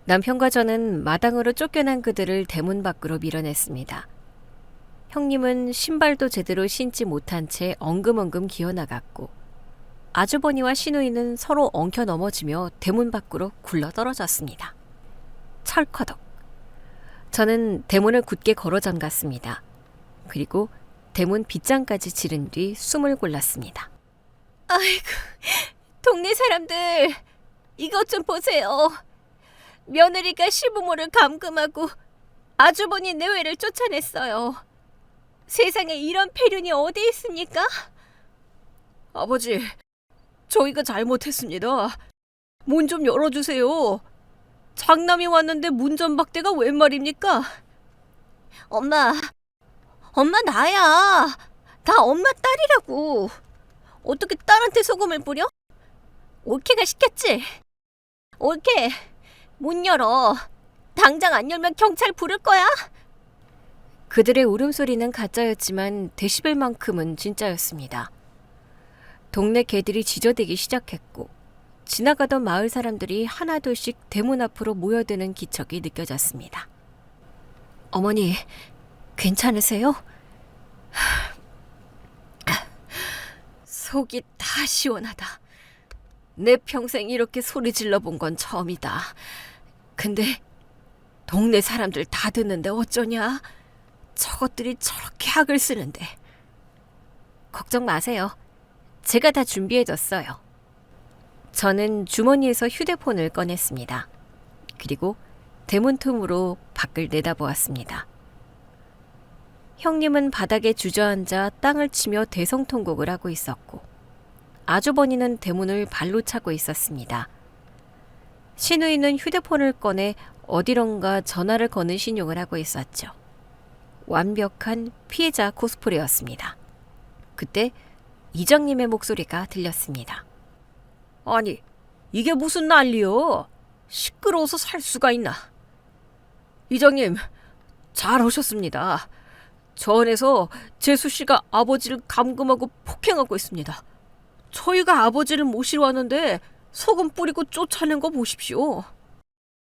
남편과 저는 마당으로 쫓겨난 그들을 대문 밖으로 밀어냈습니다. 형님은 신발도 제대로 신지 못한 채 엉금엉금 기어나갔고 아주버니와 신우이는 서로 엉켜 넘어지며 대문 밖으로 굴러떨어졌습니다. 철커덕. 저는 대문을 굳게 걸어 잠갔습니다. 그리고 대문 빗장까지 지른 뒤 숨을 골랐습니다. 아이고, 동네 사람들, 이것 좀 보세요. 며느리가 시부모를 감금하고 아주버니 내외를 쫓아냈어요. 세상에 이런 폐륜이 어디 있습니까? 아버지, 저희가 잘못했습니다. 문 좀 열어주세요. 장남이 왔는데 문전박대가 웬 말입니까? 엄마 나야. 나 엄마 딸이라고. 어떻게 딸한테 소금을 뿌려? 올케가 시켰지? 올케, 문 열어. 당장 안 열면 경찰 부를 거야? 그들의 울음소리는 가짜였지만 데시벨만큼은 진짜였습니다. 동네 개들이 짖어대기 시작했고 지나가던 마을 사람들이 하나둘씩 대문 앞으로 모여드는 기척이 느껴졌습니다. 어머니, 괜찮으세요? 속이 다 시원하다. 내 평생 이렇게 소리 질러본 건 처음이다. 근데 동네 사람들 다 듣는데 어쩌냐? 저것들이 저렇게 학을 쓰는데. 걱정 마세요. 제가 다 준비해뒀어요. 저는 주머니에서 휴대폰을 꺼냈습니다. 그리고 대문 틈으로 밖을 내다보았습니다. 형님은 바닥에 주저앉아 땅을 치며 대성통곡을 하고 있었고 아주버니는 대문을 발로 차고 있었습니다. 신우이는 휴대폰을 꺼내 어디론가 전화를 거는 신용을 하고 있었죠. 완벽한 피해자 코스프레였습니다. 그때 이장님의 목소리가 들렸습니다. 아니, 이게 무슨 난리요? 시끄러워서 살 수가 있나? 이장님, 잘 오셨습니다. 저 안에서 재수 씨가 아버지를 감금하고 폭행하고 있습니다. 저희가 아버지를 모시러 왔는데 소금 뿌리고 쫓아낸 거 보십시오.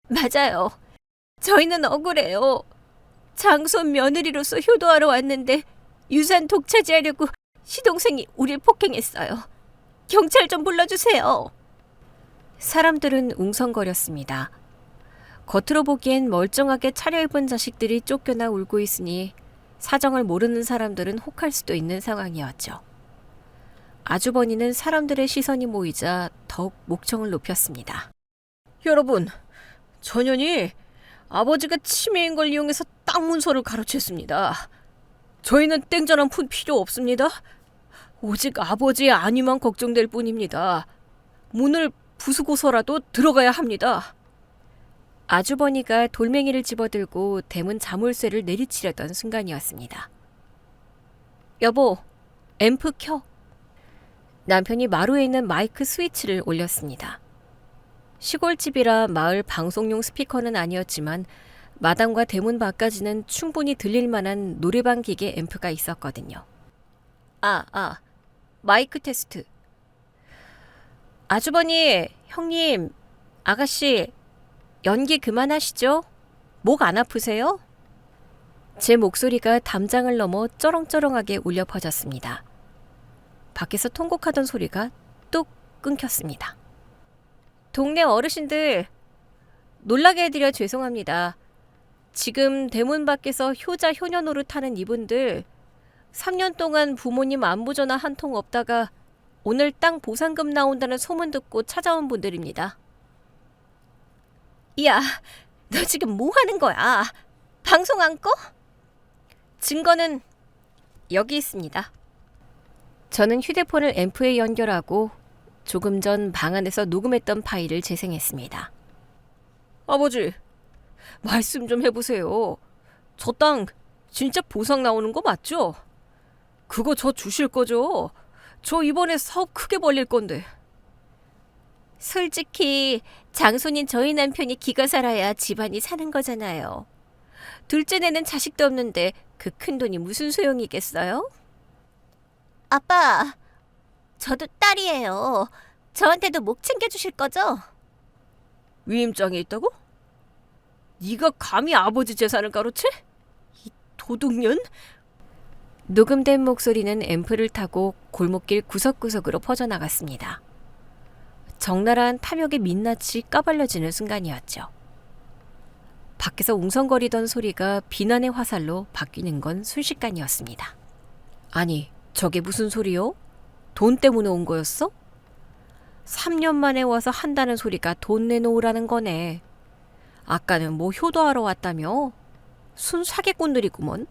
맞아요. 저희는 억울해요. 장손 며느리로서 효도하러 왔는데 유산 독차지하려고 시동생이 우릴 폭행했어요. 경찰 좀 불러주세요. 사람들은 웅성거렸습니다. 겉으로 보기엔 멀쩡하게 차려입은 자식들이 쫓겨나 울고 있으니 사정을 모르는 사람들은 혹할 수도 있는 상황이었죠. 아주버니는 사람들의 시선이 모이자 더욱 목청을 높였습니다. 여러분, 전현이 아버지가 치매인 걸 이용해서 땅 문서를 가로챘습니다. 저희는 땡전 한 푼 필요 없습니다. 오직 아버지의 안위만 걱정될 뿐입니다. 문을 부수고서라도 들어가야 합니다. 아주버니가 돌멩이를 집어들고 대문 자물쇠를 내리치려던 순간이었습니다. 여보, 앰프 켜. 남편이 마루에 있는 마이크 스위치를 올렸습니다. 시골집이라 마을 방송용 스피커는 아니었지만 마당과 대문 밖까지는 충분히 들릴 만한 노래방 기계 앰프가 있었거든요. 마이크 테스트. 아주버니, 형님, 아가씨, 연기 그만하시죠? 목 안 아프세요? 제 목소리가 담장을 넘어 쩌렁쩌렁하게 울려 퍼졌습니다. 밖에서 통곡하던 소리가 뚝 끊겼습니다. 동네 어르신들, 놀라게 해드려 죄송합니다. 지금 대문 밖에서 효자 효녀 노릇하는 이분들 3년 동안 부모님 안부 전화 한 통 없다가 오늘 땅 보상금 나온다는 소문 듣고 찾아온 분들입니다. 야, 너 지금 뭐 하는 거야? 방송 안 꺼? 증거는 여기 있습니다. 저는 휴대폰을 앰프에 연결하고 조금 전 방 안에서 녹음했던 파일을 재생했습니다. 아버지, 말씀 좀 해보세요. 저 땅 진짜 보상 나오는 거 맞죠? 그거 저 주실 거죠? 저 이번에 사업 크게 벌릴 건데. 솔직히 장손인 저희 남편이 기가 살아야 집안이 사는 거잖아요. 둘째내는 자식도 없는데 그 큰돈이 무슨 소용이겠어요? 아빠, 저도 딸이에요. 저한테도 목 챙겨주실 거죠? 위임장에 있다고? 네가 감히 아버지 재산을 가로채? 이 도둑년? 녹음된 목소리는 앰프를 타고 골목길 구석구석으로 퍼져나갔습니다. 적나라한 탐욕의 민낯이 까발려지는 순간이었죠. 밖에서 웅성거리던 소리가 비난의 화살로 바뀌는 건 순식간이었습니다. 아니, 저게 무슨 소리요? 돈 때문에 온 거였어? 3년 만에 와서 한다는 소리가 돈 내놓으라는 거네. 아까는 뭐 효도하러 왔다며? 순 사기꾼들이구먼.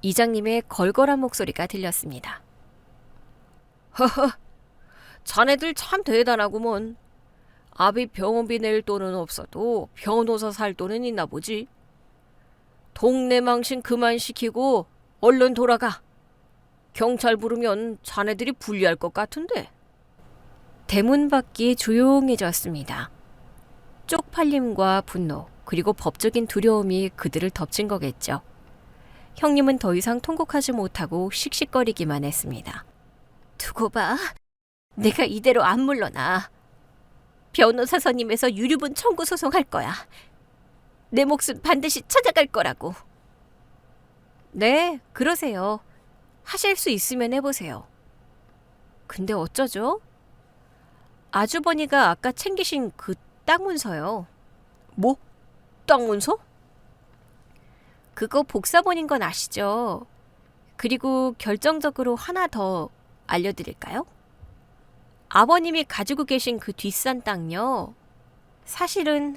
이장님의 걸걸한 목소리가 들렸습니다. 허허, 자네들 참 대단하구먼. 아비 병원비 낼 돈은 없어도 변호사 살 돈은 있나 보지. 동네 망신 그만 시키고 얼른 돌아가. 경찰 부르면 자네들이 불리할 것 같은데. 대문 밖이 조용해졌습니다. 쪽팔림과 분노, 그리고 법적인 두려움이 그들을 덮친 거겠죠. 형님은 더 이상 통곡하지 못하고 씩씩거리기만 했습니다. 두고 봐. 내가 이대로 안 물러나. 변호사 선임에서 유류분 청구 소송할 거야. 내 몫은 반드시 찾아갈 거라고. 네, 그러세요. 하실 수 있으면 해보세요. 근데 어쩌죠? 아주버니가 아까 챙기신 그 땅 문서요. 뭐? 땅 문서? 그거 복사본인 건 아시죠? 그리고 결정적으로 하나 더 알려드릴까요? 아버님이 가지고 계신 그 뒷산 땅요. 사실은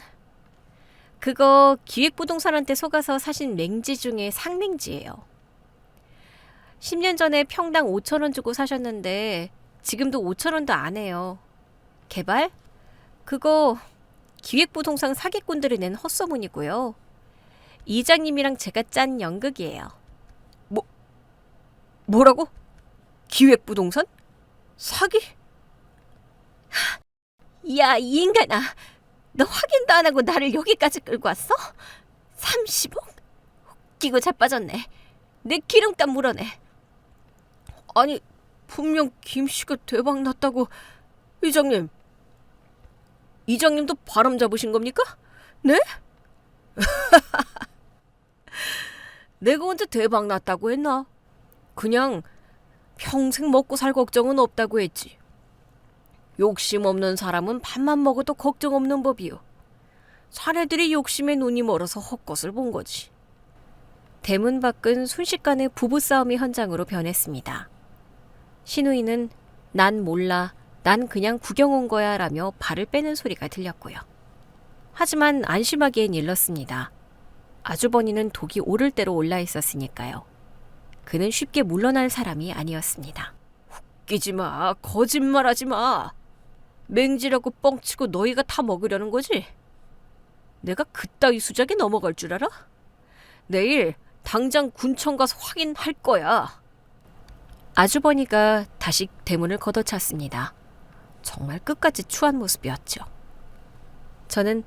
그거 기획부동산한테 속아서 사신 맹지 중에 상맹지예요. 10년 전에 평당 5,000원 주고 사셨는데 지금도 5,000원도 안 해요. 개발? 그거 기획부동산 사기꾼들이 낸 헛소문이고요. 이장님이랑 제가 짠 연극이에요. 뭐라고? 기획부동산? 사기? 야, 이 인간아. 너 확인도 안 하고 나를 여기까지 끌고 왔어? 30억? 웃기고 자빠졌네. 내 기름값 물어내. 아니, 분명 김씨가 대박 났다고. 이장님도 바람 잡으신 겁니까? 네? 내가 언제 대박 났다고 했나? 그냥 평생 먹고 살 걱정은 없다고 했지. 욕심 없는 사람은 밥만 먹어도 걱정 없는 법이요. 자네들이 욕심에 눈이 멀어서 헛것을 본 거지. 대문 밖은 순식간에 부부싸움의 현장으로 변했습니다. 신우이는 난 몰라, 난 그냥 구경 온 거야 라며 발을 빼는 소리가 들렸고요. 하지만 안심하기엔 일렀습니다. 아주버니는 독이 오를 대로 올라 있었으니까요. 그는 쉽게 물러날 사람이 아니었습니다. 웃기지 마, 거짓말하지 마. 맹지라고 뻥치고 너희가 다 먹으려는 거지? 내가 그따위 수작에 넘어갈 줄 알아? 내일 당장 군청 가서 확인할 거야. 아주버니가 다시 대문을 걷어찼습니다. 정말 끝까지 추한 모습이었죠. 저는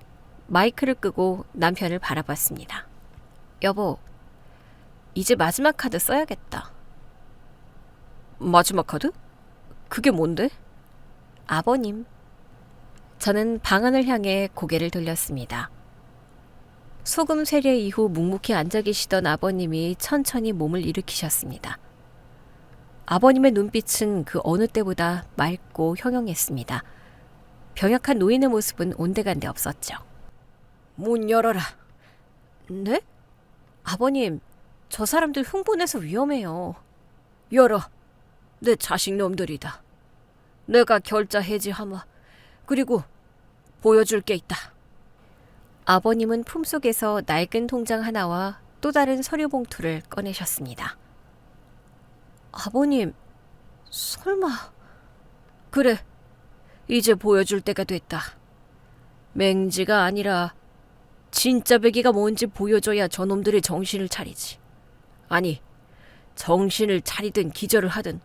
마이크를 끄고 남편을 바라봤습니다. 여보, 이제 마지막 카드 써야겠다. 마지막 카드? 그게 뭔데? 아버님. 저는 방안을 향해 고개를 돌렸습니다. 소금 세례 이후 묵묵히 앉아 계시던 아버님이 천천히 몸을 일으키셨습니다. 아버님의 눈빛은 그 어느 때보다 맑고 형형했습니다. 병약한 노인의 모습은 온데간데 없었죠. 문 열어라. 네? 아버님, 저 사람들 흥분해서 위험해요. 열어. 내 자식놈들이다. 내가 결자 해지하마. 그리고 보여줄 게 있다. 아버님은 품속에서 낡은 통장 하나와 또 다른 서류 봉투를 꺼내셨습니다. 아버님, 설마... 그래, 이제 보여줄 때가 됐다. 맹지가 아니라 진짜 배기가 뭔지 보여줘야 저놈들이 정신을 차리지. 아니, 정신을 차리든 기절을 하든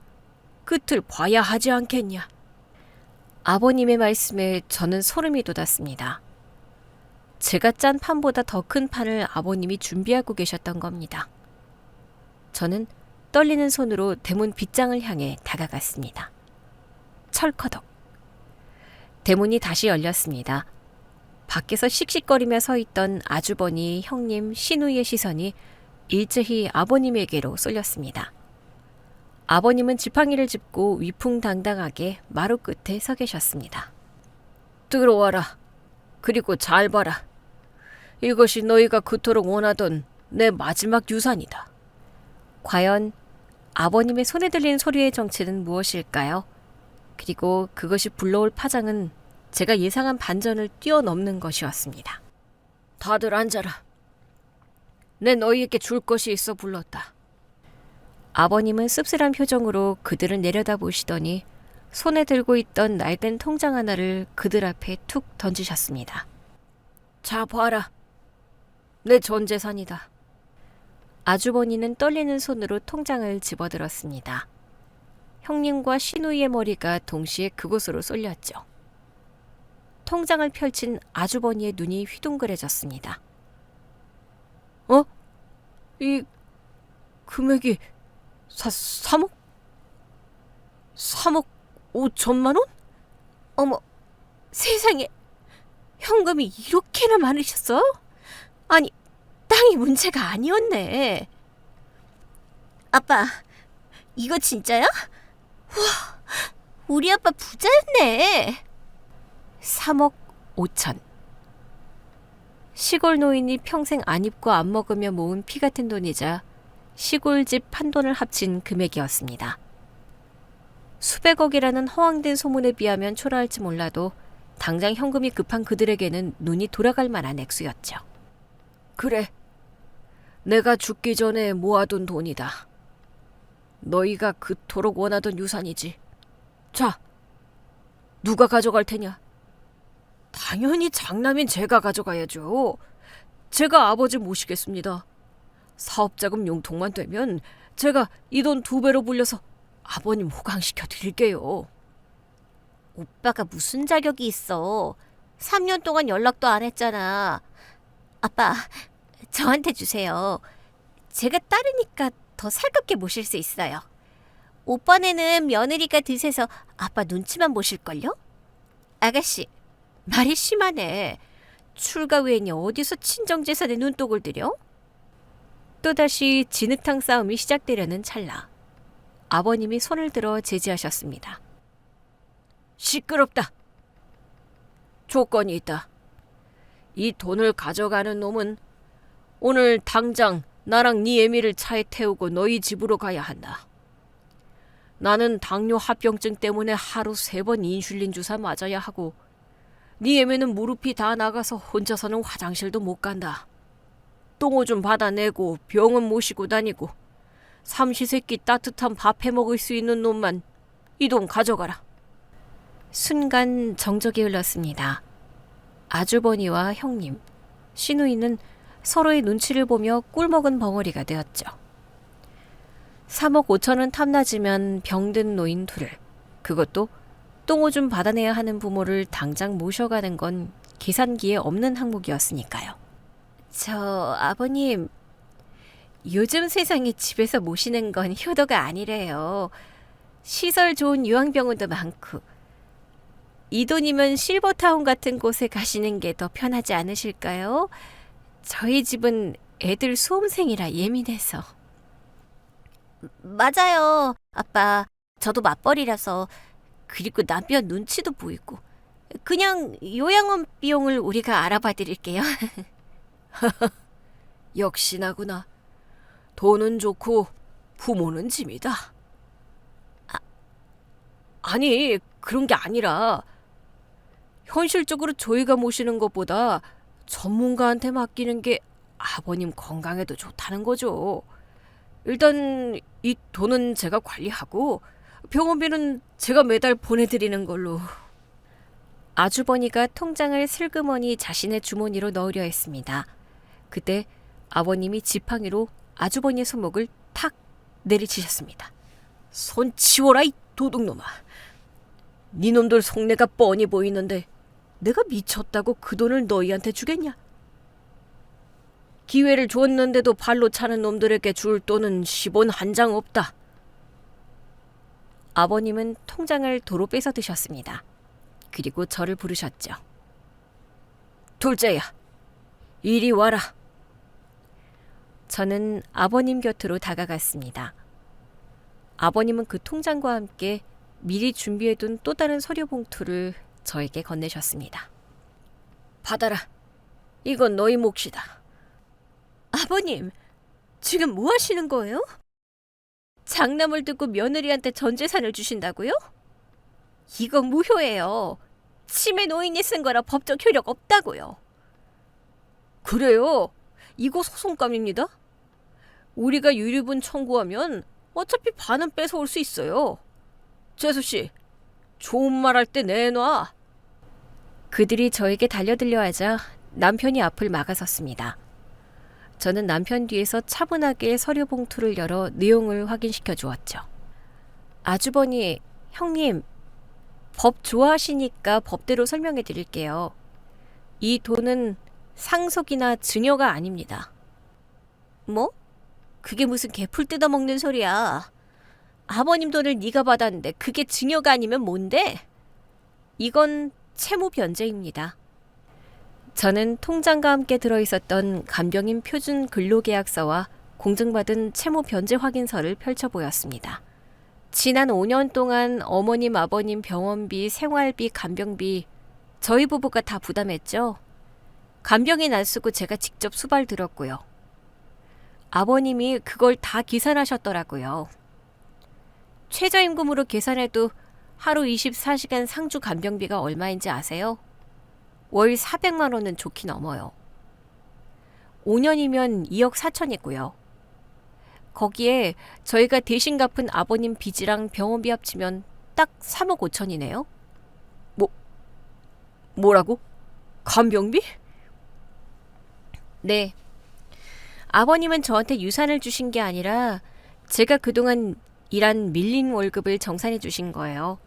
끝을 봐야 하지 않겠냐. 아버님의 말씀에 저는 소름이 돋았습니다. 제가 짠 판보다 더 큰 판을 아버님이 준비하고 계셨던 겁니다. 저는 떨리는 손으로 대문 빗장을 향해 다가갔습니다. 철커덕. 대문이 다시 열렸습니다. 밖에서 씩씩거리며 서 있던 아주버니, 형님, 신우의 시선이 일제히 아버님에게로 쏠렸습니다. 아버님은 지팡이를 짚고 위풍당당하게 마루 끝에 서 계셨습니다. 들어와라. 그리고 잘 봐라. 이것이 너희가 그토록 원하던 내 마지막 유산이다. 과연 아버님의 손에 들린 소리의 정체는 무엇일까요? 그리고 그것이 불러올 파장은 제가 예상한 반전을 뛰어넘는 것이었습니다. 다들 앉아라. 내 너희에게 줄 것이 있어 불렀다. 아버님은 씁쓸한 표정으로 그들을 내려다보시더니 손에 들고 있던 낡은 통장 하나를 그들 앞에 툭 던지셨습니다. 자, 봐라. 내 전 재산이다. 아주버니는 떨리는 손으로 통장을 집어들었습니다. 형님과 시누이의 머리가 동시에 그곳으로 쏠렸죠. 통장을 펼친 아주버니의 눈이 휘둥그레졌습니다. 이 금액이 3억? 3억 5천만 원? 어머, 세상에. 현금이 이렇게나 많으셨어? 아니, 땅이 문제가 아니었네. 아빠, 이거 진짜야? 와, 우리 아빠 부자였네. 3억 5천. 시골 노인이 평생 안 입고 안 먹으며 모은 피 같은 돈이자 시골집 판돈을 합친 금액이었습니다. 수백억이라는 허황된 소문에 비하면 초라할지 몰라도 당장 현금이 급한 그들에게는 눈이 돌아갈 만한 액수였죠. 그래. 내가 죽기 전에 모아둔 돈이다. 너희가 그토록 원하던 유산이지. 자, 누가 가져갈 테냐? 당연히 장남인 제가 가져가야죠. 제가 아버지 모시겠습니다. 사업자금 용통만 되면 제가 이 돈 2배로 불려서 아버님 호강시켜 드릴게요. 오빠가 무슨 자격이 있어. 3년 동안 연락도 안 했잖아. 아빠, 저한테 주세요. 제가 딸이니까 더 살갑게 모실 수 있어요. 오빠네는 며느리가 드세서 아빠 눈치만 보실걸요? 아가씨, 말이 심하네. 출가 외에는 어디서 친정재산에 눈독을 들여? 또다시 진흙탕 싸움이 시작되려는 찰나 아버님이 손을 들어 제지하셨습니다. 시끄럽다. 조건이 있다. 이 돈을 가져가는 놈은 오늘 당장 나랑 네 애미를 차에 태우고 너희 집으로 가야 한다. 나는 당뇨 합병증 때문에 하루 3번 인슐린 주사 맞아야 하고 네 애미는 무릎이 다 나가서 혼자서는 화장실도 못 간다. 똥오 좀 받아내고 병원 모시고 다니고 삼시세끼 따뜻한 밥 해먹을 수 있는 놈만 이 돈 가져가라. 순간 정적이 흘렀습니다. 아주버니와 형님, 시누이는 서로의 눈치를 보며 꿀먹은 벙어리가 되었죠. 3억 5천은 탐나지만 병든 노인 둘을, 그것도 똥오줌 받아내야 하는 부모를 당장 모셔가는 건 계산기에 없는 항목이었으니까요. 아버님, 요즘 세상에 집에서 모시는 건 효도가 아니래요. 시설 좋은 요양병원도 많고. 이 돈이면 실버타운 같은 곳에 가시는 게 더 편하지 않으실까요? 저희 집은 애들 수험생이라 예민해서. 맞아요, 아빠. 저도 맞벌이라서. 그리고 남편 눈치도 보이고. 그냥 요양원 비용을 우리가 알아봐 드릴게요. 역시나구나. 돈은 좋고 부모는 짐이다. 아니, 그런 게 아니라 현실적으로 저희가 모시는 것보다 전문가한테 맡기는 게 아버님 건강에도 좋다는 거죠. 일단 이 돈은 제가 관리하고 병원비는 제가 매달 보내드리는 걸로. 아주버니가 통장을 슬그머니 자신의 주머니로 넣으려 했습니다. 그때 아버님이 지팡이로 아주버니의 손목을 탁 내리치셨습니다. 손 치워라, 이 도둑놈아. 네 놈들 속내가 뻔히 보이는데 내가 미쳤다고 그 돈을 너희한테 주겠냐? 기회를 줬는데도 발로 차는 놈들에게 줄 돈은 10원 한 장 없다. 아버님은 통장을 도로 뺏어 드셨습니다. 그리고 저를 부르셨죠. 둘째야, 이리 와라. 저는 아버님 곁으로 다가갔습니다. 아버님은 그 통장과 함께 미리 준비해둔 또 다른 서류 봉투를 저에게 건네셨습니다. 받아라. 이건 너희 몫이다. 아버님, 지금 뭐 하시는 거예요? 장남을 두고 며느리한테 전 재산을 주신다고요? 이건 무효예요. 치매 노인이 쓴 거라 법적 효력 없다고요. 그래요? 이거 소송감입니다. 우리가 유류분 청구하면 어차피 반은 뺏어올 수 있어요. 재수 씨, 좋은 말 할 때 내놔. 그들이 저에게 달려들려 하자 남편이 앞을 막아섰습니다. 저는 남편 뒤에서 차분하게 서류 봉투를 열어 내용을 확인시켜 주었죠. 아주버니, 형님, 법 좋아하시니까 법대로 설명해 드릴게요. 이 돈은 상속이나 증여가 아닙니다. 뭐? 그게 무슨 개풀 뜯어먹는 소리야. 아버님 돈을 네가 받았는데 그게 증여가 아니면 뭔데? 이건 채무 변제입니다. 저는 통장과 함께 들어있었던 간병인 표준 근로계약서와 공증받은 채무 변제 확인서를 펼쳐 보였습니다. 지난 5년 동안 어머님, 아버님 병원비, 생활비, 간병비 저희 부부가 다 부담했죠. 간병인 안 쓰고 제가 직접 수발 들었고요. 아버님이 그걸 다 계산하셨더라고요. 최저임금으로 계산해도 하루 24시간 상주 간병비가 얼마인지 아세요? 월 400만 원은 좋게 넘어요. 5년이면 2억 4천이고요. 거기에 저희가 대신 갚은 아버님 빚이랑 병원비 합치면 딱 3억 5천이네요. 뭐라고? 간병비? 네. 아버님은 저한테 유산을 주신 게 아니라 제가 그동안 일한 밀린 월급을 정산해 주신 거예요.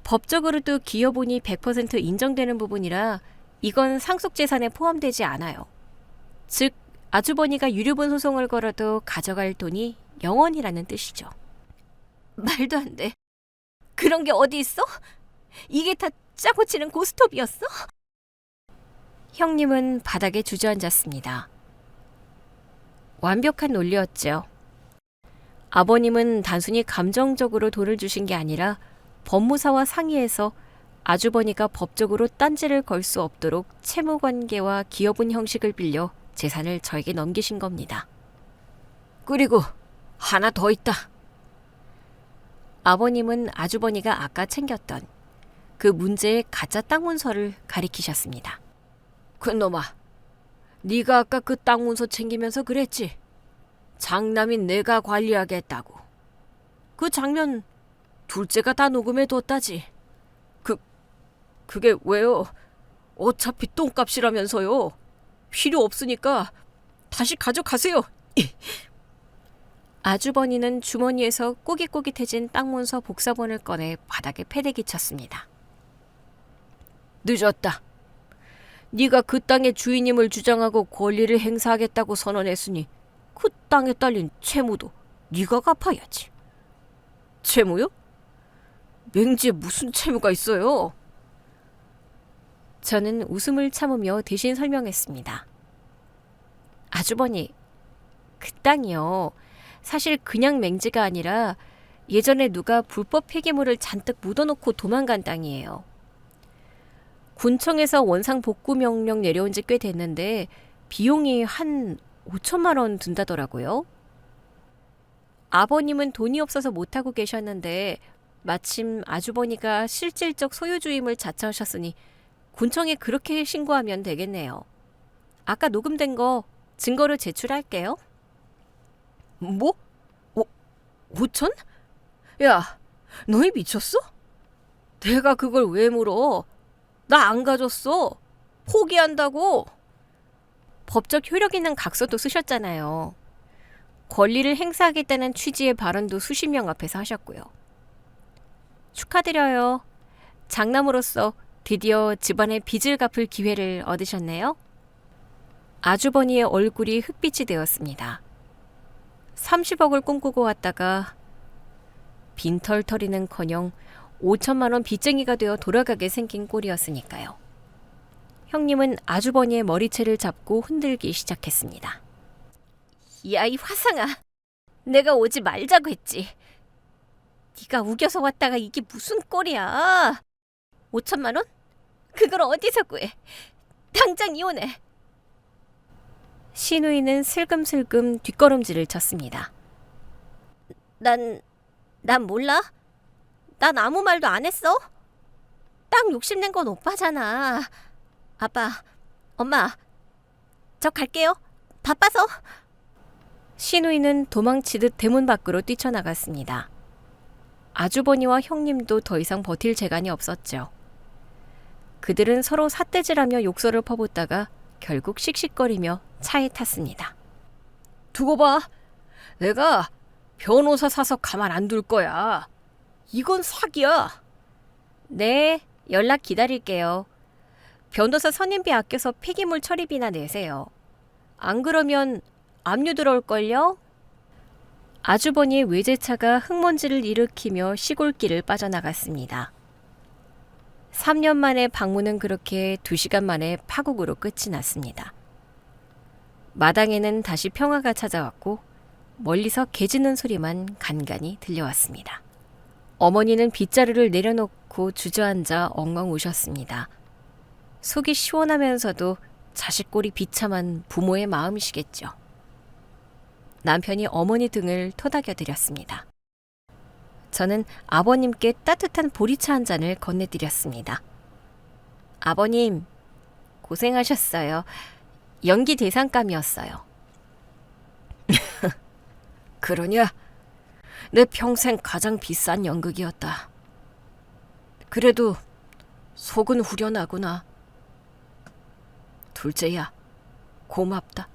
법적으로도 기여분이 100% 인정되는 부분이라 이건 상속재산에 포함되지 않아요. 즉, 아주버니가 유류분 소송을 걸어도 가져갈 돈이 영원이라는 뜻이죠. 말도 안 돼. 그런 게 어디 있어? 이게 다 짜고 치는 고스톱이었어? 형님은 바닥에 주저앉았습니다. 완벽한 논리였죠. 아버님은 단순히 감정적으로 돈을 주신 게 아니라 법무사와 상의해서 아주버니가 법적으로 딴지를 걸 수 없도록 채무관계와 기여분 형식을 빌려 재산을 저에게 넘기신 겁니다. 그리고 하나 더 있다. 아버님은 아주버니가 아까 챙겼던 그 문제의 가짜 땅 문서를 가리키셨습니다. 그놈아, 네가 아까 그 땅 문서 챙기면서 그랬지. 장남인 내가 관리하겠다고. 그 장면 둘째가 다 녹음해 뒀다지. 그게 왜요? 어차피 똥값이라면서요. 필요 없으니까 다시 가져가세요. 아주버니는 주머니에서 꼬깃꼬깃해진 땅 문서 복사본을 꺼내 바닥에 패대기 쳤습니다. 늦었다. 네가 그 땅의 주인임을 주장하고 권리를 행사하겠다고 선언했으니 그 땅에 딸린 채무도 네가 갚아야지. 채무요? 맹지에 무슨 채무가 있어요? 저는 웃음을 참으며 대신 설명했습니다. 아주버니, 그 땅이요. 사실 그냥 맹지가 아니라 예전에 누가 불법 폐기물을 잔뜩 묻어놓고 도망간 땅이에요. 군청에서 원상 복구 명령 내려온 지 꽤 됐는데 비용이 한 5천만 원 든다더라고요. 아버님은 돈이 없어서 못하고 계셨는데 마침 아주버니가 실질적 소유주임을 자처하셨으니 군청에 그렇게 신고하면 되겠네요. 아까 녹음된 거 증거로 제출할게요. 뭐? 5천? 야, 너희 미쳤어? 내가 그걸 왜 물어? 나 안 가졌어. 포기한다고. 법적 효력 있는 각서도 쓰셨잖아요. 권리를 행사하겠다는 취지의 발언도 수십 명 앞에서 하셨고요. 축하드려요. 장남으로서 드디어 집안의 빚을 갚을 기회를 얻으셨네요. 아주버니의 얼굴이 흑빛이 되었습니다. 30억을 꿈꾸고 왔다가 빈털터리는커녕 5천만 원 빚쟁이가 되어 돌아가게 생긴 꼴이었으니까요. 형님은 아주버니의 머리채를 잡고 흔들기 시작했습니다. 야, 이 화상아. 내가 오지 말자고 했지. 네가 우겨서 왔다가 이게 무슨 꼴이야. 5천만 원? 그걸 어디서 구해? 당장 이혼해. 시누이는 슬금슬금 뒷걸음질을 쳤습니다. 난 몰라. 난 아무 말도 안 했어. 땅 욕심낸 건 오빠잖아. 아빠, 엄마, 저 갈게요. 바빠서. 신우이는 도망치듯 대문 밖으로 뛰쳐나갔습니다. 아주버니와 형님도 더 이상 버틸 재간이 없었죠. 그들은 서로 삿대질하며 욕설을 퍼붓다가 결국 씩씩거리며 차에 탔습니다. 두고 봐. 내가 변호사 사서 가만 안 둘 거야. 이건 사기야. 네, 연락 기다릴게요. 변호사 선임비 아껴서 폐기물 처리비나 내세요. 안 그러면 압류 들어올걸요? 아주버니의 외제차가 흙먼지를 일으키며 시골길을 빠져나갔습니다. 3년 만에 방문은 그렇게 2시간 만에 파국으로 끝이 났습니다. 마당에는 다시 평화가 찾아왔고 멀리서 개 짖는 소리만 간간히 들려왔습니다. 어머니는 빗자루를 내려놓고 주저앉아 엉엉 우셨습니다. 속이 시원하면서도 자식 꼴이 비참한 부모의 마음이시겠죠. 남편이 어머니 등을 토닥여 드렸습니다. 저는 아버님께 따뜻한 보리차 한 잔을 건네드렸습니다. 아버님, 고생하셨어요. 연기 대상감이었어요. 그러냐? 내 평생 가장 비싼 연극이었다. 그래도 속은 후련하구나. 둘째야, 고맙다.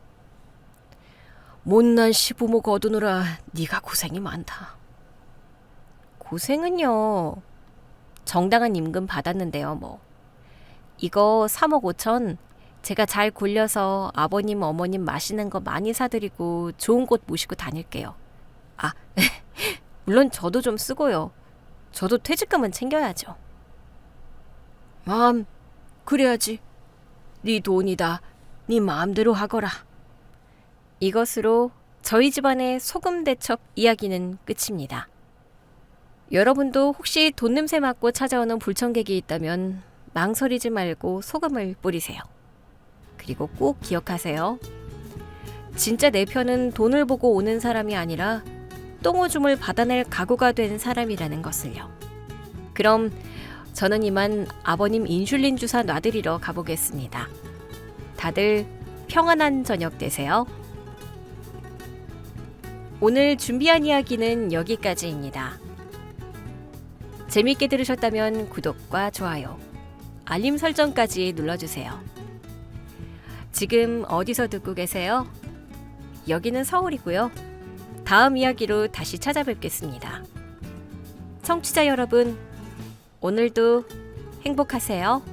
못난 시부모 거두느라 네가 고생이 많다. 고생은요. 정당한 임금 받았는데요, 뭐. 이거 3억 5천 제가 잘 굴려서 아버님, 어머님 맛있는 거 많이 사드리고 좋은 곳 모시고 다닐게요. 아, 물론 저도 좀 쓰고요. 저도 퇴직금은 챙겨야죠. 마음, 그래야지. 네 돈이다. 네 마음대로 하거라. 이것으로 저희 집안의 소금 대첩 이야기는 끝입니다. 여러분도 혹시 돈 냄새 맡고 찾아오는 불청객이 있다면 망설이지 말고 소금을 뿌리세요. 그리고 꼭 기억하세요. 진짜 내 편은 돈을 보고 오는 사람이 아니라 똥오줌을 받아낼 각오가 된 사람이라는 것을요. 그럼 저는 이만 아버님 인슐린 주사 놔드리러 가보겠습니다. 다들 평안한 저녁 되세요. 오늘 준비한 이야기는 여기까지입니다. 재밌게 들으셨다면 구독과 좋아요, 알림 설정까지 눌러주세요. 지금 어디서 듣고 계세요? 여기는 서울이고요. 다음 이야기로 다시 찾아뵙겠습니다. 청취자 여러분, 오늘도 행복하세요.